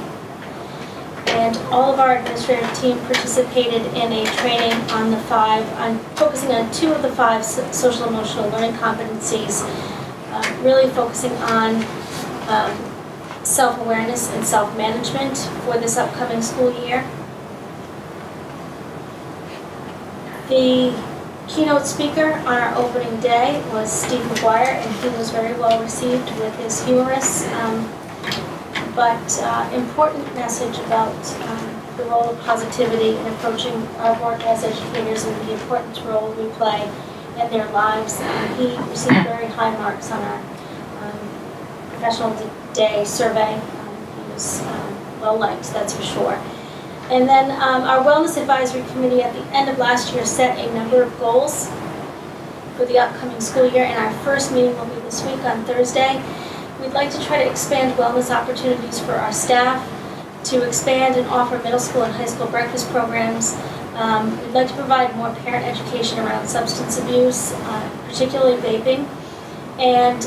Speaker 6: And all of our administrative team participated in a training on focusing on 2 of the 5 social emotional learning competencies, really focusing on self-awareness and self-management for this upcoming school year. The keynote speaker on our opening day was Steve McGuire, and he was very well received with his humorous but important message about the role of positivity in approaching our work as educators and the important role we play in their lives. He received very high marks on our professional day survey. He was well liked, that's for sure. And then our Wellness Advisory Committee at the end of last year set a number of goals for the upcoming school year, and our first meeting will be this week on Thursday. We'd like to try to expand wellness opportunities for our staff, to expand and offer middle school and high school breakfast programs. We'd like to provide more parent education around substance abuse, particularly vaping. And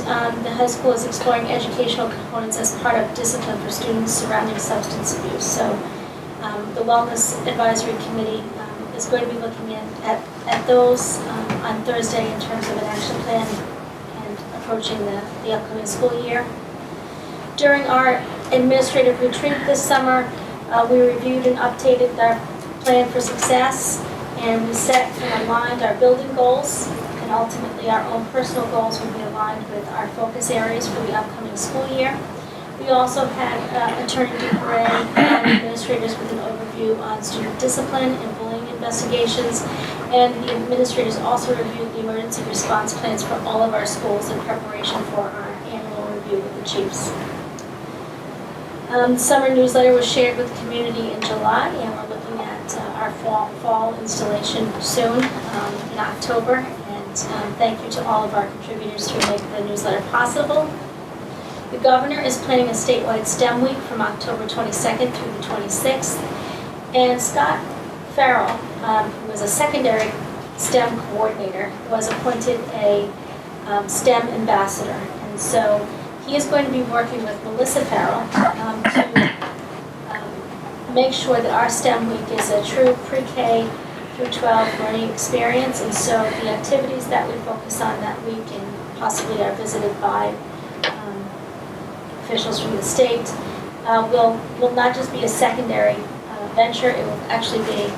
Speaker 6: the high school is exploring educational components as part of discipline for students surrounding substance abuse. So the Wellness Advisory Committee is going to be looking at those on Thursday in terms of an action plan and approaching the upcoming school year. During our administrative retreat this summer, we reviewed and updated our plan for success, and we set and aligned our building goals, and ultimately our own personal goals will be aligned with our focus areas for the upcoming school year. We also had Attorney DuPere and administrators with an overview on student discipline and bullying investigations, and the administrators also reviewed the emergency response plans for all of our schools in preparation for our annual review with the chiefs. Summer newsletter was shared with the community in July, and we're looking at our fall installation soon in October. And thank you to all of our contributors who make the newsletter possible. The governor is planning a statewide STEM week from October 22nd through the 26th. And Scott Farrell, who is a secondary STEM coordinator, was appointed a STEM ambassador. And so he is going to be working with Melissa Farrell to make sure that our STEM week is a true pre-K through 12 learning experience. And so the activities that we focus on that week and possibly are visited by officials from the state will not just be a secondary venture. It will actually be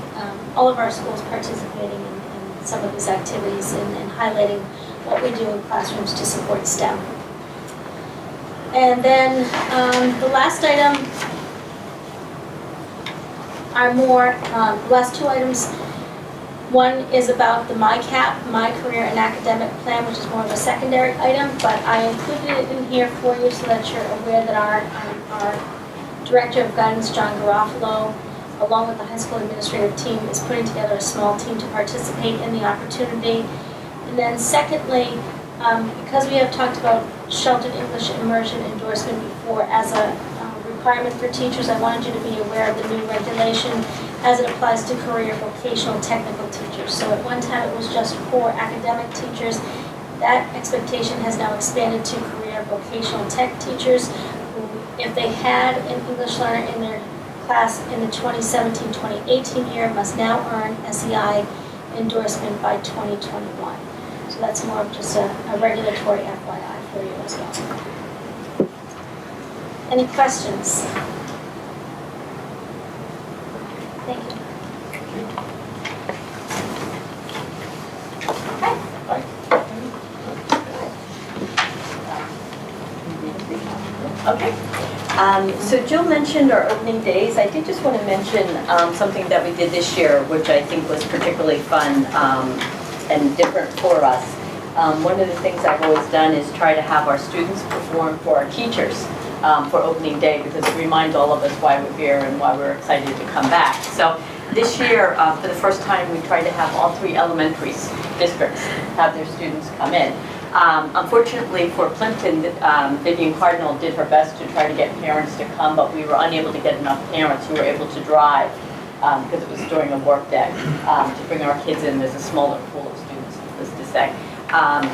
Speaker 6: all of our schools participating in some of these activities and highlighting what we do in classrooms to support STEM. And then the last item are more, the last two items. One is about the MyCap, My Career and Academic Plan, which is more of a secondary item, but I included it in here for you so that you're aware that our Director of Guidance, John Garofalo, along with the high school administrative team, is putting together a small team to participate in the opportunity. And then secondly, because we have talked about sheltered English immersion endorsement before as a requirement for teachers, I wanted you to be aware of the new regulation as it applies to career vocational technical teachers. So at one time it was just for academic teachers. That expectation has now expanded to career vocational tech teachers who, if they had an English learner in their class in the 2017-2018 year, must now earn SEI endorsement by 2021. So that's more of just a regulatory FYI for you as well. Any questions? Thank you.
Speaker 3: Okay. So Jill mentioned our opening days. I did just want to mention something that we did this year, which I think was particularly fun and different for us. One of the things I've always done is try to have our students perform for our teachers for opening day, because it reminds all of us why we're here and why we're excited to come back. So this year, for the first time, we tried to have all 3 elementary districts have their students come in. Unfortunately for Plimpton, Vivian Cardinal did her best to try to get parents to come, but we were unable to get enough parents who were able to drive, because it was during a work day, to bring our kids in. There's a smaller pool of students, needless to say.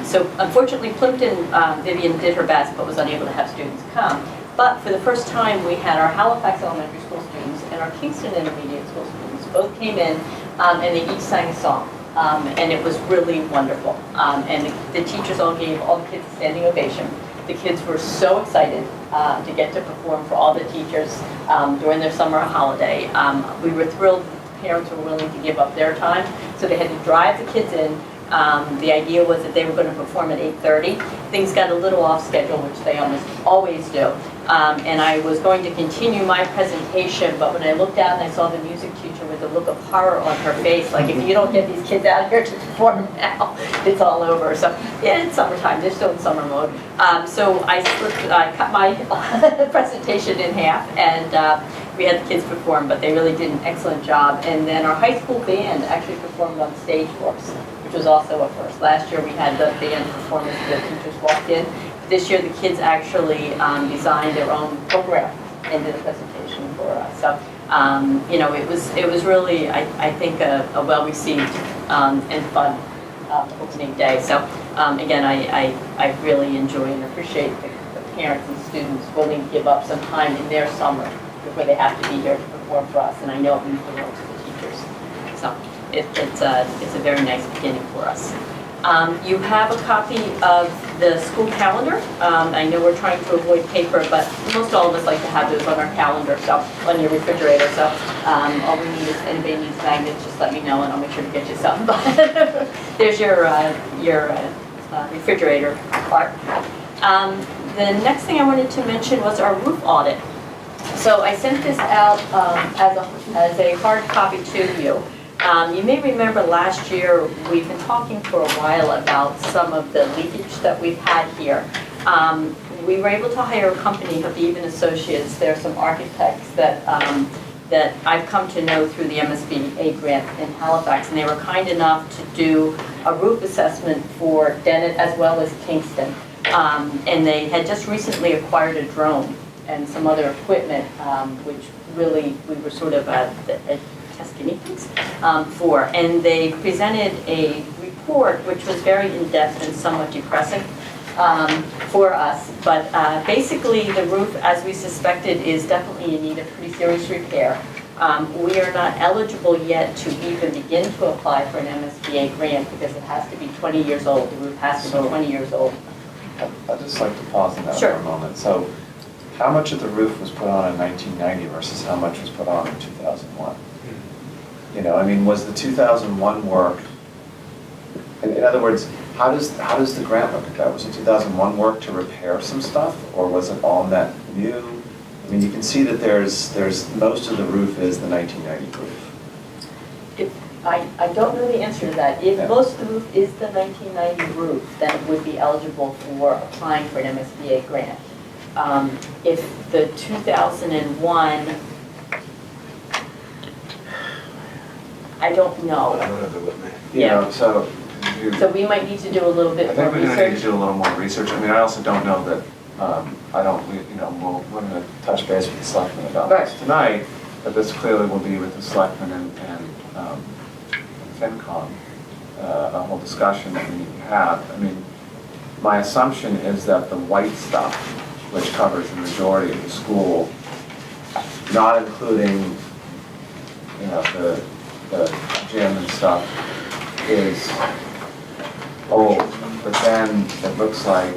Speaker 3: So unfortunately, Plimpton, Vivian did her best, but was unable to have students come. But for the first time, we had our Halifax Elementary School students and our Kingston Intermediate School students both came in, and they each sang a song. And it was really wonderful. And the teachers all gave all the kids a standing ovation. The kids were so excited to get to perform for all the teachers during their summer holiday. We were thrilled parents were willing to give up their time, so they had to drive the kids in, The idea was that they were going to perform at 8:30. Things got a little off schedule, which they almost always do. And I was going to continue my presentation, but when I looked out and I saw the music teacher with a look of horror on her face, like, if you don't get these kids out here to perform now, it's all over. So, yeah, it's summertime, they're still in summer mode. So I cut my presentation in half, and we had the kids perform, but they really did an excellent job. And then our high school band actually performed on stage for us, which was also a first. Last year we had the band performance, the teachers walked in. This year the kids actually designed their own program and did a presentation for us. So, you know, it was really, I think, a well-received and fun opening day. So, again, I really enjoy and appreciate the parents and students willing to give up some time in their summer before they have to be here to perform for us. And I know it means the world to the teachers. So it's a very nice beginning for us. You have a copy of the school calendar. I know we're trying to avoid paper, but most all of us like to have those on our calendar, so on your refrigerator. So all we need is, anybody needs magnets, just let me know and I'll make sure to get you some. There's your refrigerator part. The next thing I wanted to mention was our roof audit. So I sent this out as a hard copy to you. You may remember last year, we've been talking for a while about some of the leakage that we've had here. We were able to hire a company, Habib and Associates. There are some architects that I've come to know through the MSBA grant in Halifax, and they were kind enough to do a roof assessment for Dennett as well as Kingston. And they had just recently acquired a drone and some other equipment, which really we were sort of test guinea pigs for. And they presented a report which was very in-depth and somewhat depressing for us. But basically the roof, as we suspected, is definitely in need of pretty serious repair. We are not eligible yet to even begin to apply for an MSBA grant because it has to be 20 years old. The roof has to be 20 years old.
Speaker 1: I'd just like to pause on that for
Speaker 3: Sure.
Speaker 1: a moment. So how much of the roof was put on in 1990 versus how much was put on in 2001? You know, I mean, was the 2001 work, in other words, how does the grant look at that? Was the 2001 work to repair some stuff, or was it all net new? I mean, you can see that there's most of the roof is the 1990 roof.
Speaker 3: I don't know the answer to that. If
Speaker 1: Yeah.
Speaker 3: most of the roof is the 1990 roof, then it would be eligible for applying for an MSBA grant. If the 2001, I don't know.
Speaker 4: I don't have it with me.
Speaker 1: You know, so
Speaker 3: So we might need to do a little
Speaker 1: I
Speaker 3: bit more
Speaker 1: think we're going to need to
Speaker 3: research.
Speaker 1: do a little more research. I mean, I also don't know that, we're going to touch base with the selectmen about this
Speaker 3: Right.
Speaker 1: tonight, but this clearly will be with the selectmen and FinCom, a whole discussion that we need to have. I mean, my assumption is that the white stuff, which covers the majority of the school, not including, the gym and stuff, is old. But then it looks like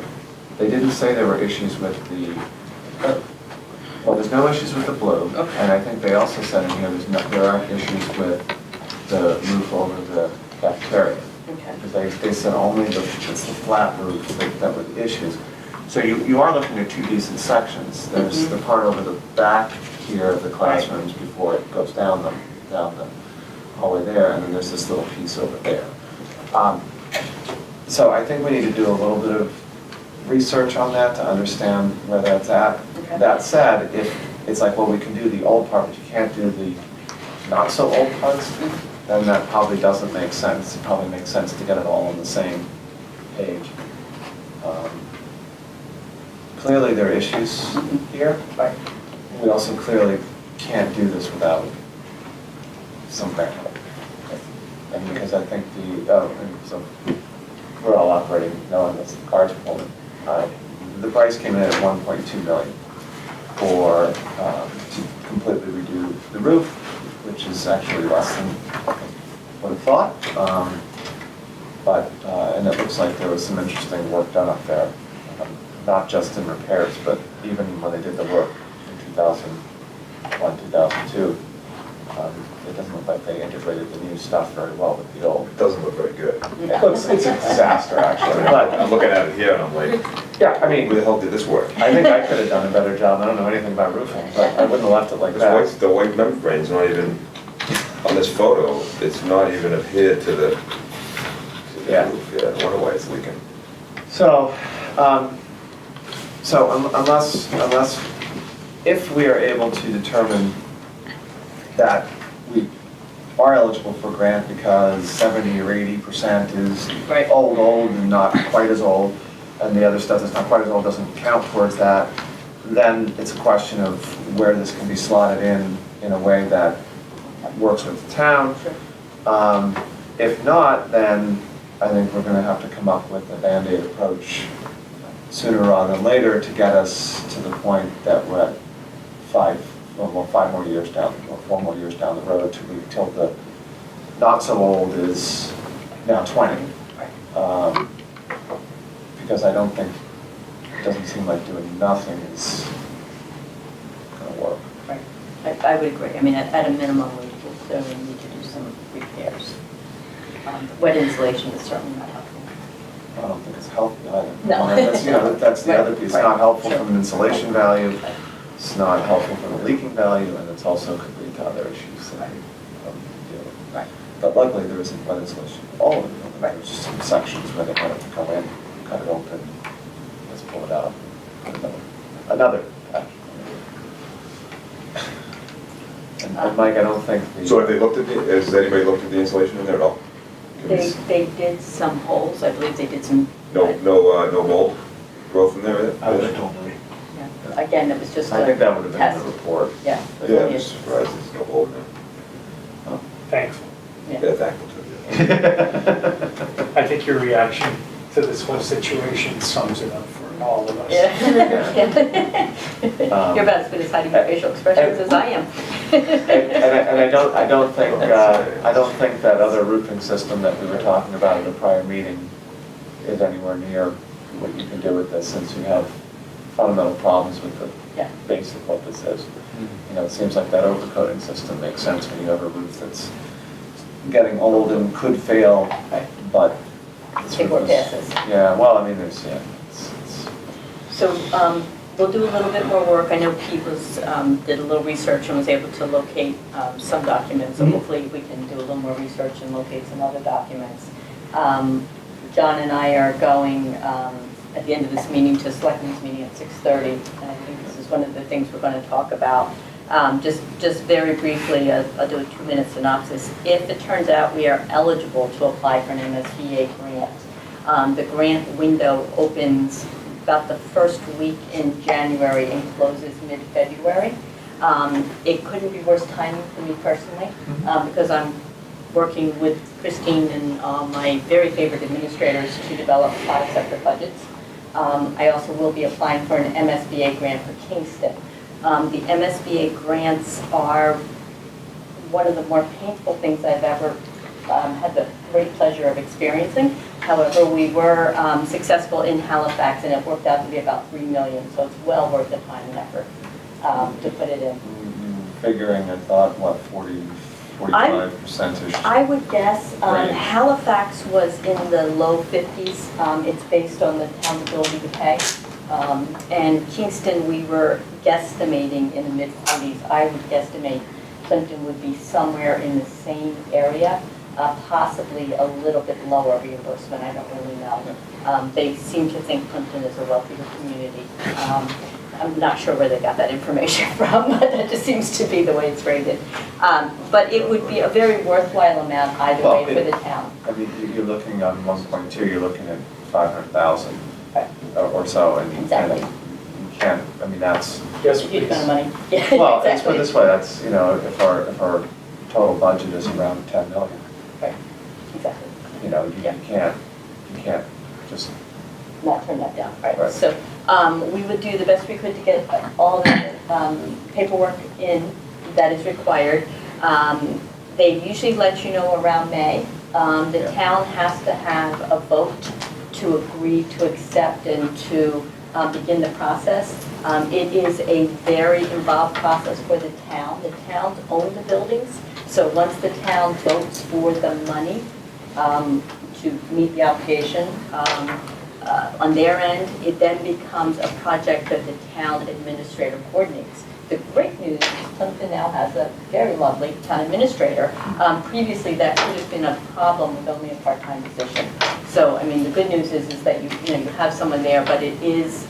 Speaker 1: they didn't say there were issues with well, there's no issues with the blue.
Speaker 3: Okay.
Speaker 1: And I think they also said in here there aren't issues with the roof over the cafeteria.
Speaker 3: Okay.
Speaker 1: Because they said only it's the flat roof that were the issues. So you are looking at two decent sections. There's the part over the back here of the classrooms before it goes down the hallway there, and then there's this little piece over there. So I think we need to do a little bit of research on that to understand where that's at.
Speaker 3: Okay.
Speaker 1: That said, if it's like, well, we can do the old part, but you can't do the not so old parts, then that probably doesn't make sense. It probably makes sense to get it all on the same page. Clearly there are issues here.
Speaker 3: Right.
Speaker 1: We also clearly can't do this without some backup. And because I think so we're all operating, knowing this, the cards are pulling. The price came in at $1.2 million for, to completely redo the roof, which is actually less than what I thought. And it looks like there was some interesting work done up there, not just in repairs, but even when they did the work in 2001, 2002. It doesn't look like they integrated the new stuff very well with the old.
Speaker 7: It doesn't look very good.
Speaker 1: it's a disaster, actually, but,
Speaker 7: I'm looking at it here and I'm like,
Speaker 1: yeah, I
Speaker 7: where
Speaker 1: mean,
Speaker 7: the hell did this work?
Speaker 1: I think I could have done a better job, I don't know anything about roofing, but I wouldn't have left it like that.
Speaker 7: The white membrane's not even, on this photo, it's not even adhered to the
Speaker 1: Yeah.
Speaker 7: roof. Yeah, I wonder why it's leaking.
Speaker 1: So, unless, if we are able to determine that we are eligible for grant because 70 or 80% is
Speaker 3: Right.
Speaker 1: old and not quite as old, and the other stuff that's not quite as old doesn't count towards that, then it's a question of where this can be slotted in a way that works with the town.
Speaker 3: Sure.
Speaker 1: If not, then I think we're gonna have to come up with a Band-Aid approach sooner rather than later to get us to the point that we're at 5 more years down, or 4 more years down the road till the not so old is now 20. Because I don't think, it doesn't seem like doing nothing is gonna work.
Speaker 3: I would agree. I mean, at a minimum, we will certainly need to do some repairs. Wet insulation is certainly not helpful.
Speaker 1: I don't think it's healthy either.
Speaker 3: No.
Speaker 1: That's, that's the other piece. It's not helpful
Speaker 3: Sure.
Speaker 1: from an insulation value, it's not helpful from a leaking value, and it's also could lead to other issues that we deal with.
Speaker 3: Right.
Speaker 1: But luckily, there isn't wet insulation in all of the buildings. There's just some sections where they might have to go in, cut it open, just pull it out, put another patch. And Mike, I don't think the.
Speaker 7: So have they looked at has anybody looked at the insulation in there at all?
Speaker 3: They did some holes. I believe they did some.
Speaker 7: No mold growth in there?
Speaker 4: I was told that.
Speaker 3: Yeah. Again, it was just
Speaker 1: I think
Speaker 3: a
Speaker 1: that would have been
Speaker 3: test.
Speaker 1: the report.
Speaker 3: Yeah. it was
Speaker 7: Yeah,
Speaker 3: only
Speaker 7: I'm
Speaker 3: a-
Speaker 7: just surprised there's no mold in there.
Speaker 2: Thankful.
Speaker 3: yeah.
Speaker 7: Yeah, thankful to you.
Speaker 2: I think your reaction to this whole situation sums it up for all of us.
Speaker 3: Yeah. You're about as good at hiding your facial expressions as I am.
Speaker 1: And I don't think that other roofing system that we were talking about in the prior meeting is anywhere near what you can do with this, since you have fundamental problems with the
Speaker 3: Yeah.
Speaker 1: base of what this is. It seems like that overcoating system makes sense when you have a roof that's getting old and could fail,
Speaker 3: Right.
Speaker 1: but. this
Speaker 3: Take
Speaker 1: roof
Speaker 3: more
Speaker 1: is-
Speaker 3: passes.
Speaker 1: Yeah, well, I mean, there's,
Speaker 3: So we'll do a little bit more work. I know Pete did a little research and was able to locate some documents. So hopefully we can do a little more research and locate some other documents. John and I are going at the end of this meeting to Selectmen's meeting at 6:30. And I think this is one of the things we're going to talk about. Just very briefly, I'll do a 2-minute synopsis. If it turns out we are eligible to apply for an MSBA grant, the grant window opens about the first week in January and closes mid-February. It couldn't be worse timing for me personally, because I'm working with Christine and my very favorite administrators to develop 5 separate budgets. I also will be applying for an MSBA grant for Kingston. The MSBA grants are one of the more painful things I've ever had the great pleasure of experiencing. However, we were successful in Halifax, and it worked out to be about $3 million, so it's well worth the time and effort to put it in.
Speaker 1: figuring, I thought, what, 45%-ish?
Speaker 3: I would guess
Speaker 1: Right.
Speaker 3: Halifax was in the low 50s. It's based on the town's ability to pay. And Kingston, we were guesstimating in the mid-40s. I would guesstimate Clinton would be somewhere in the same area, possibly a little bit lower reimbursement, I don't really know. They seem to think Clinton is a wealthier community. I'm not sure where they got that information from, but that just seems to be the way it's rated. But it would be a very worthwhile amount either way for the town.
Speaker 1: I mean, you're looking on 1.2, you're looking at 500,000
Speaker 3: Right.
Speaker 1: or so, and you
Speaker 3: Exactly.
Speaker 1: can't, I mean, that's,
Speaker 2: Yes,
Speaker 3: Huge
Speaker 2: please.
Speaker 3: amount of money. Yeah,
Speaker 1: well, let's put
Speaker 3: exactly.
Speaker 1: it this way, that's, if our total budget is around 10 million,
Speaker 3: Right, exactly.
Speaker 1: you can't just,
Speaker 3: Not turn that down, right?
Speaker 1: Right.
Speaker 3: So we would do the best we could to get all the paperwork in that is required. They usually let you know around May. The
Speaker 1: Yeah.
Speaker 3: town has to have a vote to agree to accept and to begin the process. It is a very involved process for the town. The towns own the buildings, so once the town votes for the money to meet the application. On their end, it then becomes a project that the town administrator coordinates. The great news is Plimpton now has a very lovely town administrator. Previously, that could have been a problem with only a part-time position. So, I mean, the good news is that you have someone there, but it is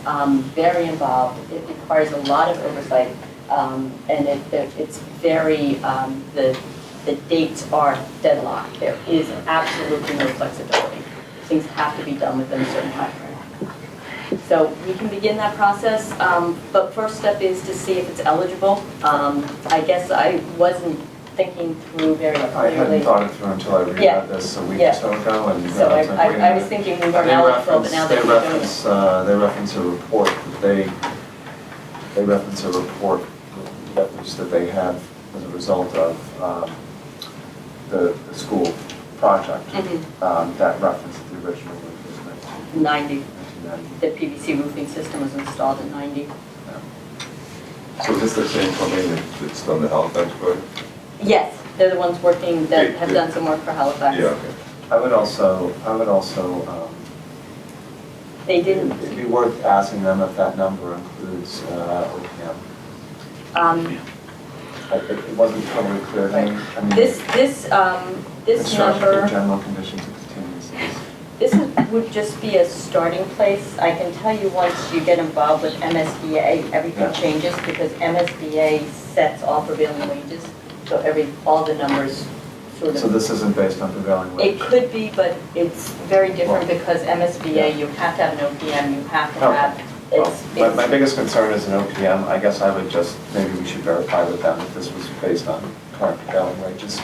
Speaker 3: very involved. It requires a lot of oversight, and it's very, the dates are deadlocked. There is absolutely no flexibility. Things have to be done within a certain time frame. So we can begin that process, but first step is to see if it's eligible. I guess I wasn't thinking through very
Speaker 1: I
Speaker 3: clearly.
Speaker 1: hadn't thought it through until I read
Speaker 3: Yeah.
Speaker 1: about this a week
Speaker 3: Yeah.
Speaker 1: or so ago, and
Speaker 3: So
Speaker 1: I was like, wait a
Speaker 3: I was
Speaker 1: minute.
Speaker 3: thinking we weren't eligible, but now that we're doing it.
Speaker 1: They reference a report that that they had as a result of the school project that referenced the original roof,
Speaker 3: 90,
Speaker 1: 1990.
Speaker 3: the PVC roofing system was installed in 90.
Speaker 7: So is this the same company that's done the Halifax project?
Speaker 3: Yes, they're the ones working, that have
Speaker 7: Yeah.
Speaker 3: done some work for Halifax.
Speaker 7: Yeah, okay.
Speaker 1: I would also,
Speaker 3: They didn't,
Speaker 1: it'd be worth asking them if that number includes OPM. It wasn't totally clear to me. I mean,
Speaker 3: this
Speaker 1: construction
Speaker 3: number,
Speaker 1: general conditions and contingencies.
Speaker 3: would just be a starting place. I can tell you once you get involved with MSBA, everything
Speaker 1: Yeah.
Speaker 3: changes because MSBA sets all prevailing wages. So all the numbers sort of.
Speaker 1: So this isn't based on prevailing wage?
Speaker 3: It could be, but it's very different because MSBA, you have to have an OPM, you have to have,
Speaker 1: Well,
Speaker 3: it's.
Speaker 1: my biggest concern is an OPM. I guess I would maybe we should verify with them that this was based on current prevailing wages.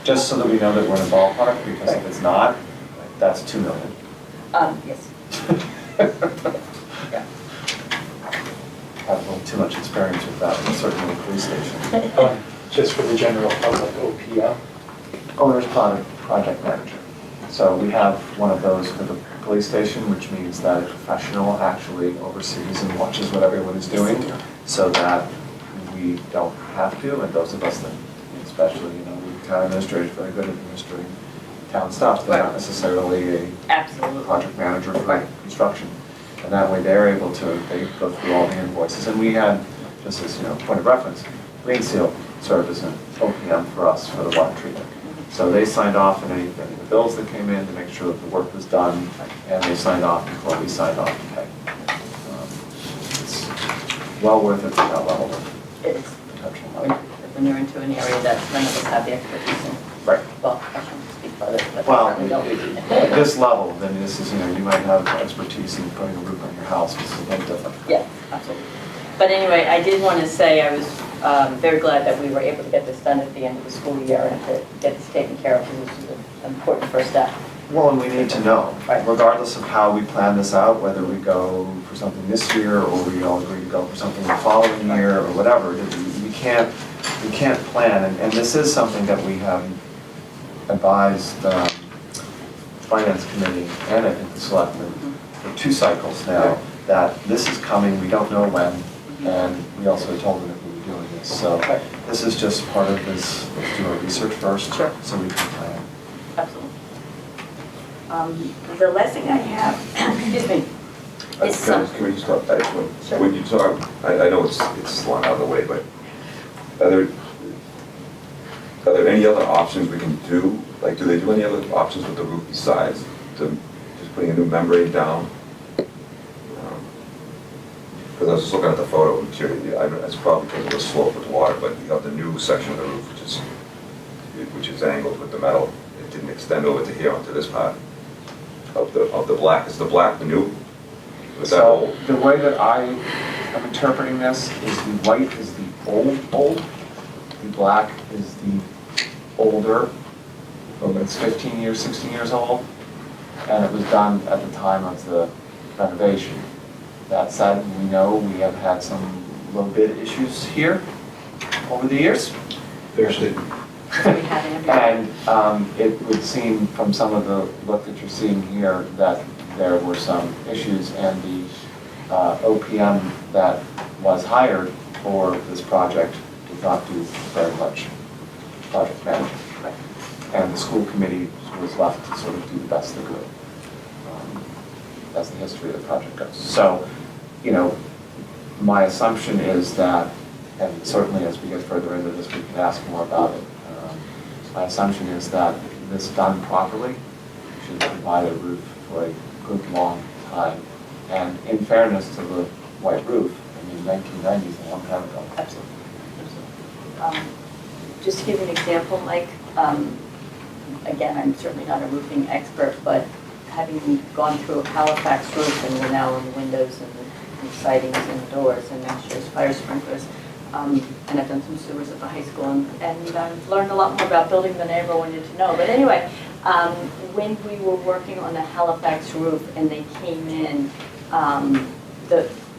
Speaker 1: Just so that we know that we're in a ballpark, because if it's not, that's 2 million.
Speaker 3: Yes. Yeah.
Speaker 1: I have a little too much experience with that, certainly in the police station.
Speaker 2: Just for the general public, OPM.
Speaker 1: Oh, there's project manager. So we have one of those for the police station, which means that a professional actually oversees and watches what everyone is doing, so that we don't have to, and those of us that, especially, the town administrator is very good at administering town stuff. They're not necessarily a
Speaker 3: Absolutely.
Speaker 1: project manager for construction. And that way they're able to, they go through all the invoices. And we had, just as, point of reference, Green Seal served as an OPM for us for the water treatment. So they signed off on any of the bills that came in to make sure that the work was done, and they signed off before we signed off to pay. It's well worth it for that level of
Speaker 3: It is.
Speaker 1: potential
Speaker 3: When
Speaker 1: money.
Speaker 3: when you're into an area that none of us have the expertise in.
Speaker 1: Right.
Speaker 3: Well, I shouldn't speak for others, but
Speaker 1: Well,
Speaker 3: I certainly
Speaker 1: at
Speaker 3: don't.
Speaker 1: this level, then this is, you might have expertise in putting a roof on your house, which is a little different.
Speaker 3: Yeah, absolutely. But anyway, I did want to say I was very glad that we were able to get this done at the end of the school year and to get this taken care of, because this is an important first step.
Speaker 1: Well, and we need to know,
Speaker 3: Right.
Speaker 1: regardless of how we plan this out, whether we go for something this year or we all agree to go for something the following year or whatever. We can't plan, and this is something that we have advised the Finance Committee and I think the Selectmen for 2 cycles now, that this is coming, we don't know when, and we also told them that we were doing this. So
Speaker 3: Right.
Speaker 1: this is just part of this, let's do our research first,
Speaker 3: Sure.
Speaker 1: so we can plan.
Speaker 3: Absolutely. The last thing I have, excuse me, is some,
Speaker 7: Can we just talk about that one?
Speaker 3: Sure.
Speaker 7: When you talk, I know it's long out of the way, but are there any other options we can do? Like, do they do any other options with the roof besides just putting a new membrane down? Because I was just looking at the photo, and it's probably because of the slope with water, but you have the new section of the roof, which is angled with the metal. It didn't extend over to here onto this part of the black. Is the black the new? Was that
Speaker 1: So
Speaker 7: old?
Speaker 1: the way that I am interpreting this is the white is the old, the black is the older, it's 15 years, 16 years old, and it was done at the time of the renovation. That said, we know we have had some low bid issues here over the years.
Speaker 4: Fair statement.
Speaker 3: we have in every.
Speaker 1: And it would seem from some of the look that you're seeing here that there were some issues, and the OPM that was hired for this project did not do very much project management. And the school committee
Speaker 8: was left to sort of do the best they could. That's the history of the project goes. So, you know, my assumption is that, and certainly as we get further into this, we can ask more about it. My assumption is that this done properly should provide a roof for a good long time. And in fairness to the white roof, I mean, 1990s, a long time ago.
Speaker 3: Absolutely. Just to give you an example, Mike, again, I'm certainly not a roofing expert, but having gone through a Halifax roof and we're now on the windows and sidings and doors and next year's fire sprinklers, and I've done some sewers at the high school and I've learned a lot more about building than I ever wanted to know. But anyway, when we were working on the Halifax roof and they came in,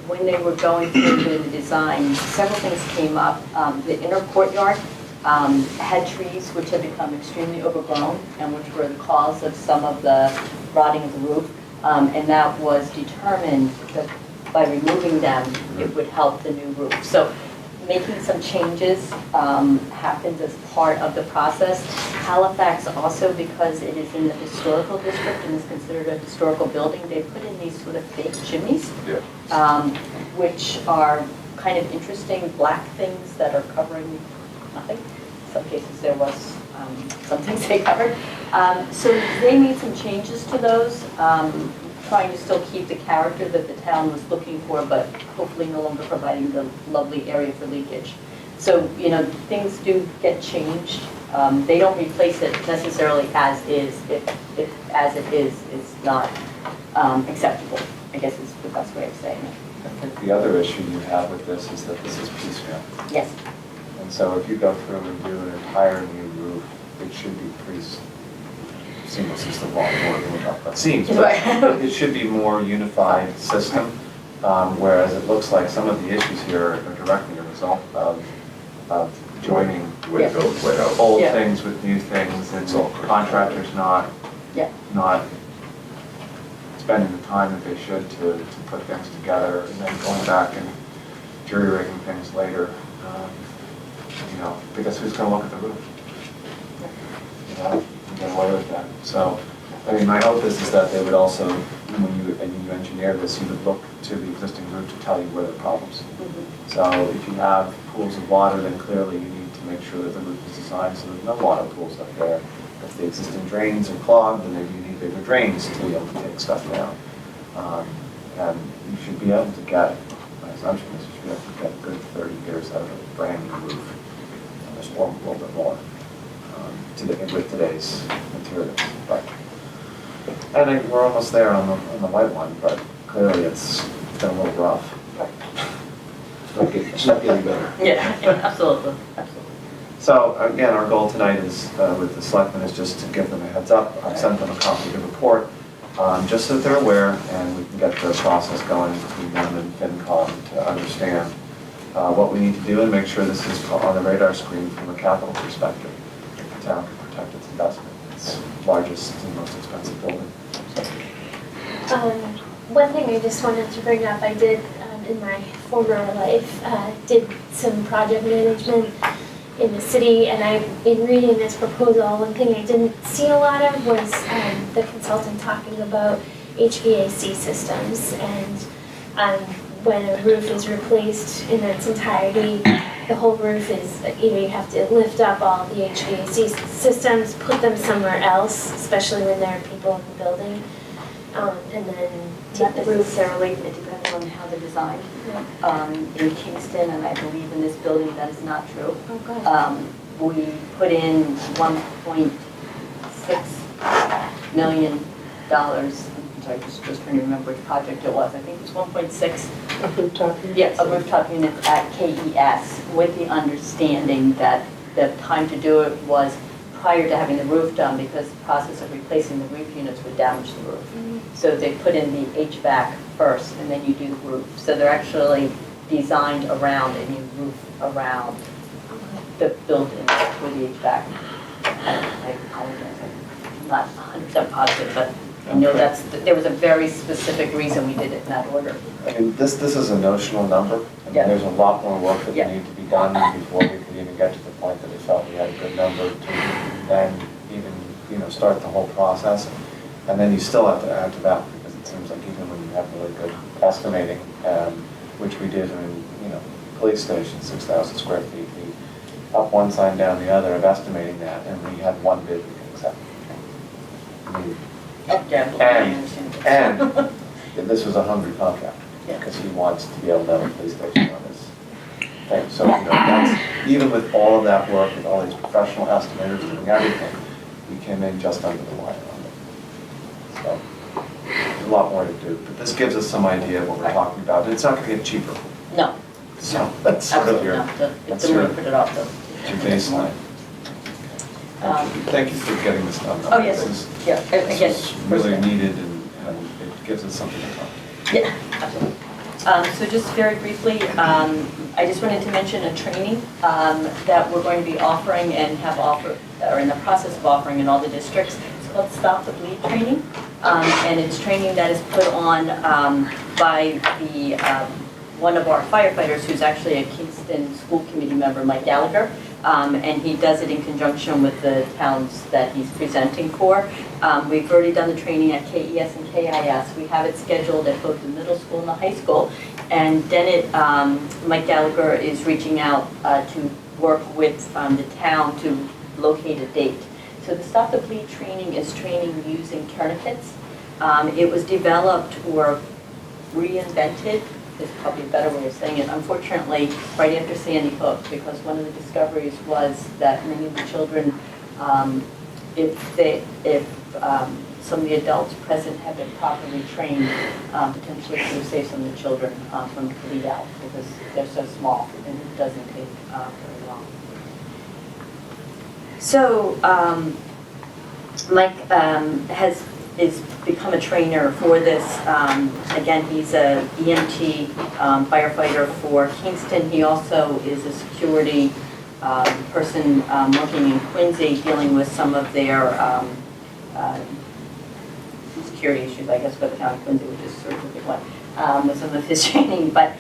Speaker 3: when they were going through the design, several things came up. The inner courtyard had trees which had become extremely overgrown and which were the cause of some of the rotting of the roof. And that was determined that by removing them, it would help the new roof. So making some changes happens as part of the process. Halifax also, because it is in the historical district and is considered a historical building, they put in these sort of fake chimneys, which are kind of interesting black things that are covering nothing. In some cases there was some things they covered. So they made some changes to those, trying to still keep the character that the town was looking for, but hopefully no longer providing the lovely area for leakage. So, you know, things do get changed. They don't replace it necessarily as is, if as it is not acceptable, I guess is the best way of saying it.
Speaker 8: I think the other issue you have with this is that this is piecemeal.
Speaker 3: Yes.
Speaker 8: And so if you go through and do an entire new roof, it should be pretty seamless is the wrong word, but seems. But it should be more unified system, whereas it looks like some of the issues here are directly a result of joining
Speaker 7: Way to go, way out.
Speaker 8: old
Speaker 3: Yeah.
Speaker 8: things with new things, and contractors not spending the time that they should to put things together, and then going back and jury-rigging things later. You know, because who's going to look at the roof? You know, and get away with that. So, I mean, my hope is that they would also, when you engineer this, you would look to the existing roof to tell you where the problems. So if you have pools of water, then clearly you need to make sure that the roof is designed so there's no water pools up there. If the existing drains are clogged, then maybe you need bigger drains to be able to take stuff down. And you should be able to get, my assumption is you should be able to get a good 30 years out of a brand new roof. And there's a little bit more with today's materials. But I think we're almost there on the white one, but clearly it's been a little rough.
Speaker 4: It's not getting better.
Speaker 3: Yeah, absolutely, absolutely.
Speaker 8: So again, our goal tonight is, with the selectmen, is just to give them a heads up. I've sent them a copy of the report, just so that they're aware, and we can get the process going between them and FinCom to understand what we need to do and make sure this is on the radar screen from a capital perspective. If the town can protect its investment, its largest and most expensive building.
Speaker 6: One thing I just wanted to bring up, I did in my former life, did some project management in the city, and in reading this proposal, one thing I didn't see a lot of was the consultant talking about HVAC systems, and when a roof is replaced in its entirety, the whole roof is, you have to lift up all the HVAC systems, put them somewhere else, especially when there are people in the building, and then
Speaker 3: Not necessarily, it depends on how they're designed. In Kingston, and I believe in this building, that is not true.
Speaker 6: Oh, good.
Speaker 3: We put in $1.6 million. I'm sorry, just trying to remember which project it was. I think it was 1.6.
Speaker 5: A rooftop unit?
Speaker 3: Yes, a rooftop unit at KES, with the understanding that the time to do it was prior to having the roof done, because the process of replacing the roof units would damage the roof. So they put in the HVAC first, and then you do the roof. So they're actually designed around, and you roof around the building with the HVAC. I apologize, I'm not 100% positive, but I know there was a very specific reason we did it in that order.
Speaker 8: I mean, this is a notional number. I mean,
Speaker 3: Yeah.
Speaker 8: there's a lot more work that
Speaker 3: Yeah.
Speaker 8: needed to be done before we could even get to the point that we felt we had a good number to then even
Speaker 9: start the whole process. And then you still have to add to that, because it seems like even when you have really good estimating, which we did in, police station, 6,000 square feet, we up one sign, down the other of estimating that, and we had one bid we could accept. I mean, And this was a hungry contractor,
Speaker 3: Yeah.
Speaker 9: because he wants to be able to have a police station on his thing. So, that's, even with all of that work, with all these professional estimators doing everything, we came in just under the wire on it. So, there's a lot more to do, but this gives us some idea of what we're talking about. And it's not gonna get cheaper.
Speaker 3: No,
Speaker 9: So, that's sort of
Speaker 3: absolutely
Speaker 9: your,
Speaker 3: not.
Speaker 9: that's
Speaker 3: The way
Speaker 9: your,
Speaker 3: to put it off though.
Speaker 9: your baseline.
Speaker 3: Um,
Speaker 9: Thank you for getting this done.
Speaker 3: Oh, yes,
Speaker 9: This
Speaker 3: yeah, again.
Speaker 9: is really needed, and it gives us something to talk about.
Speaker 3: Yeah, absolutely. So just very briefly, I just wanted to mention a training that we're going to be offering and have offered, or in the process of offering in all the districts. It's called Stop the Bleed training, and it's training that is put on by the one of our firefighters who's actually a Kingston School Committee member, Mike Gallagher. And he does it in conjunction with the towns that he's presenting for. We've already done the training at KES and KIS. We have it scheduled at both the middle school and the high school. And Dennett, Mike Gallagher is reaching out to work with the town to locate a date. So the Stop the Bleed training is training using tourniquets. It was developed or reinvented, is probably a better way of saying it, unfortunately, right after Sandy Hook, because one of the discoveries was that many of the children, if some of the adults present had been properly trained, potentially could have saved some of the children from bleed out, because they're so small and it doesn't take very long. So Mike is become a trainer for this. Again, he's a EMT firefighter for Kingston. He also is a security person working in Quincy, dealing with some of their security issues, I guess, for the town of Quincy, which is sort of a big one, with some of his training. But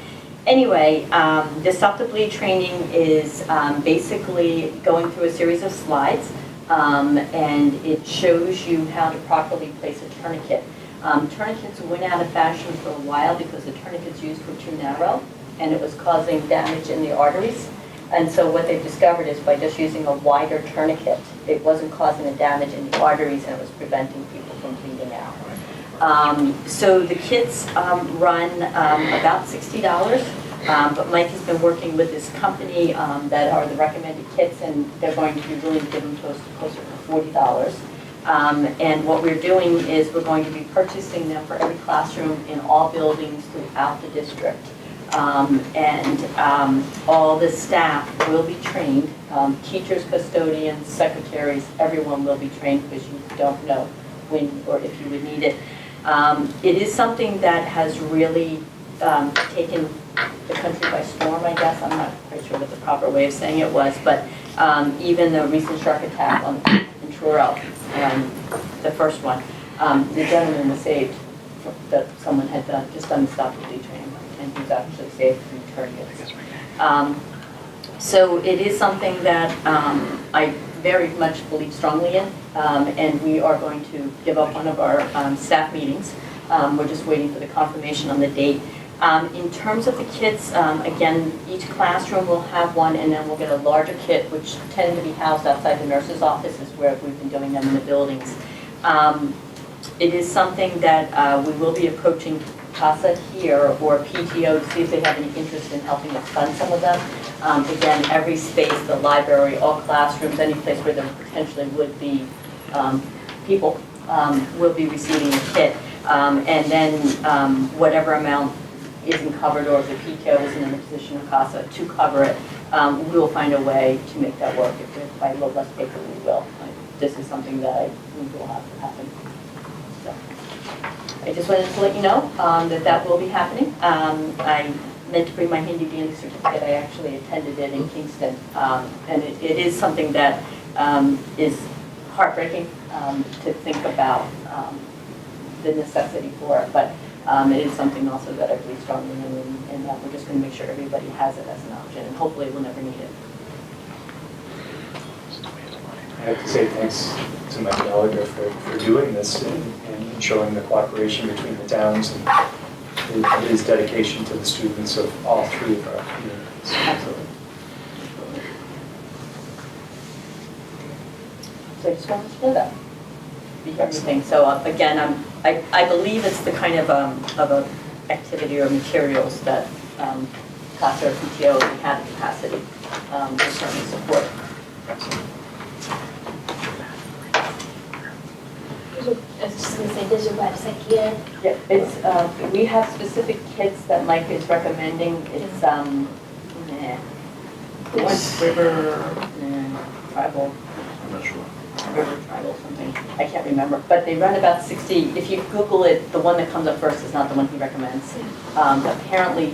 Speaker 3: anyway, the Stop the Bleed training is basically going through a series of slides. And it shows you how to properly place a tourniquet. Tourniquets went out of fashion for a while because the tourniquets used were too narrow and it was causing damage in the arteries. And so what they've discovered is by just using a wider tourniquet, it wasn't causing a damage in the arteries and it was preventing people from bleeding out. So the kits run about $60. But Mike has been working with this company that are the recommended kits, and they're going to be willing to give them to us closer to $40. And what we're doing is we're going to be purchasing them for every classroom in all buildings throughout the district. And all the staff will be trained, teachers, custodians, secretaries, everyone will be trained, because you don't know when or if you would need it. It is something that has really taken the country by storm, I guess. I'm not quite sure what the proper way of saying it was, but even the recent shark attack in Truro, the first one, the gentleman was saved that someone had done the Stop the Bleed training, and he was actually saved from tourniquets. So it is something that I very much believe strongly in, and we are going to give up one of our staff meetings. We're just waiting for the confirmation on the date. In terms of the kits, again, each classroom will have one, and then we'll get a larger kit, which tend to be housed outside the nurse's offices where we've been doing them in the buildings. It is something that we will be approaching CASA here or PTO to see if they have any interest in helping us fund some of them. Again, every space, the library, all classrooms, any place where there potentially would be people will be receiving a kit. And then whatever amount isn't covered, or if the PTO isn't in a position of CASA to cover it, we will find a way to make that work. If we have to buy a little less paper, we will. This is something that I think will have to happen. So, I just wanted to let you know that will be happening. I meant to bring my handy dandy certificate. I actually attended it in Kingston. And it is something that is heartbreaking to think about the necessity for it. But it is something also that I believe strongly in, and that we're just going to make sure everybody has it as an option, and hopefully we'll never need it.
Speaker 2: have to say thanks to Mike Gallagher for doing this and showing the cooperation between the towns and his dedication to the students of all three of our communities.
Speaker 3: Absolutely. So I just wanted to know that. Everything. So again, I believe it's the kind of a activity or materials that CASA or PTO, we have the capacity to certainly support.
Speaker 6: I was just gonna say, there's a website here.
Speaker 3: Yeah, it's, we have specific kits that Mike is recommending. It's, River, Tribal.
Speaker 4: I'm not sure.
Speaker 3: River Tribal something, I can't remember, but they run about 60, if you Google it, the one that comes up first is not the one he recommends. Apparently,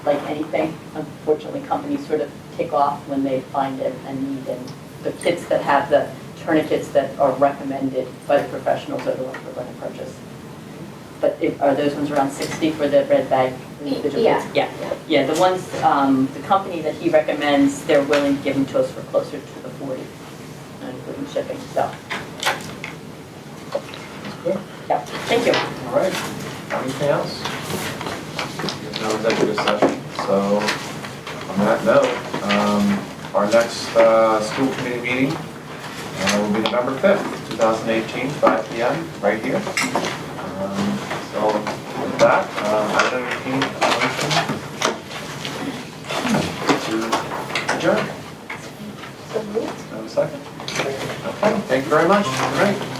Speaker 3: like anything, unfortunately, companies sort of take off when they find a need, and the kits that have the tourniquets that are recommended by the professionals are the ones we're going to purchase. But are those ones around 60 for the red bag individual
Speaker 6: Yeah.
Speaker 3: kits? Yeah, the ones, the company that he recommends, they're willing to give them to us for closer to the 40. Including shipping, so.
Speaker 9: Good.
Speaker 3: Yeah, thank you.
Speaker 9: All right. Anything else? There's no executive session, so on that note, our next school committee meeting will be November 5th, 2018, 5 p.m. right here. So with that, I entertain a motion to adjourn.
Speaker 6: So moved.
Speaker 9: Have a second? Okay, thank you very much. All right.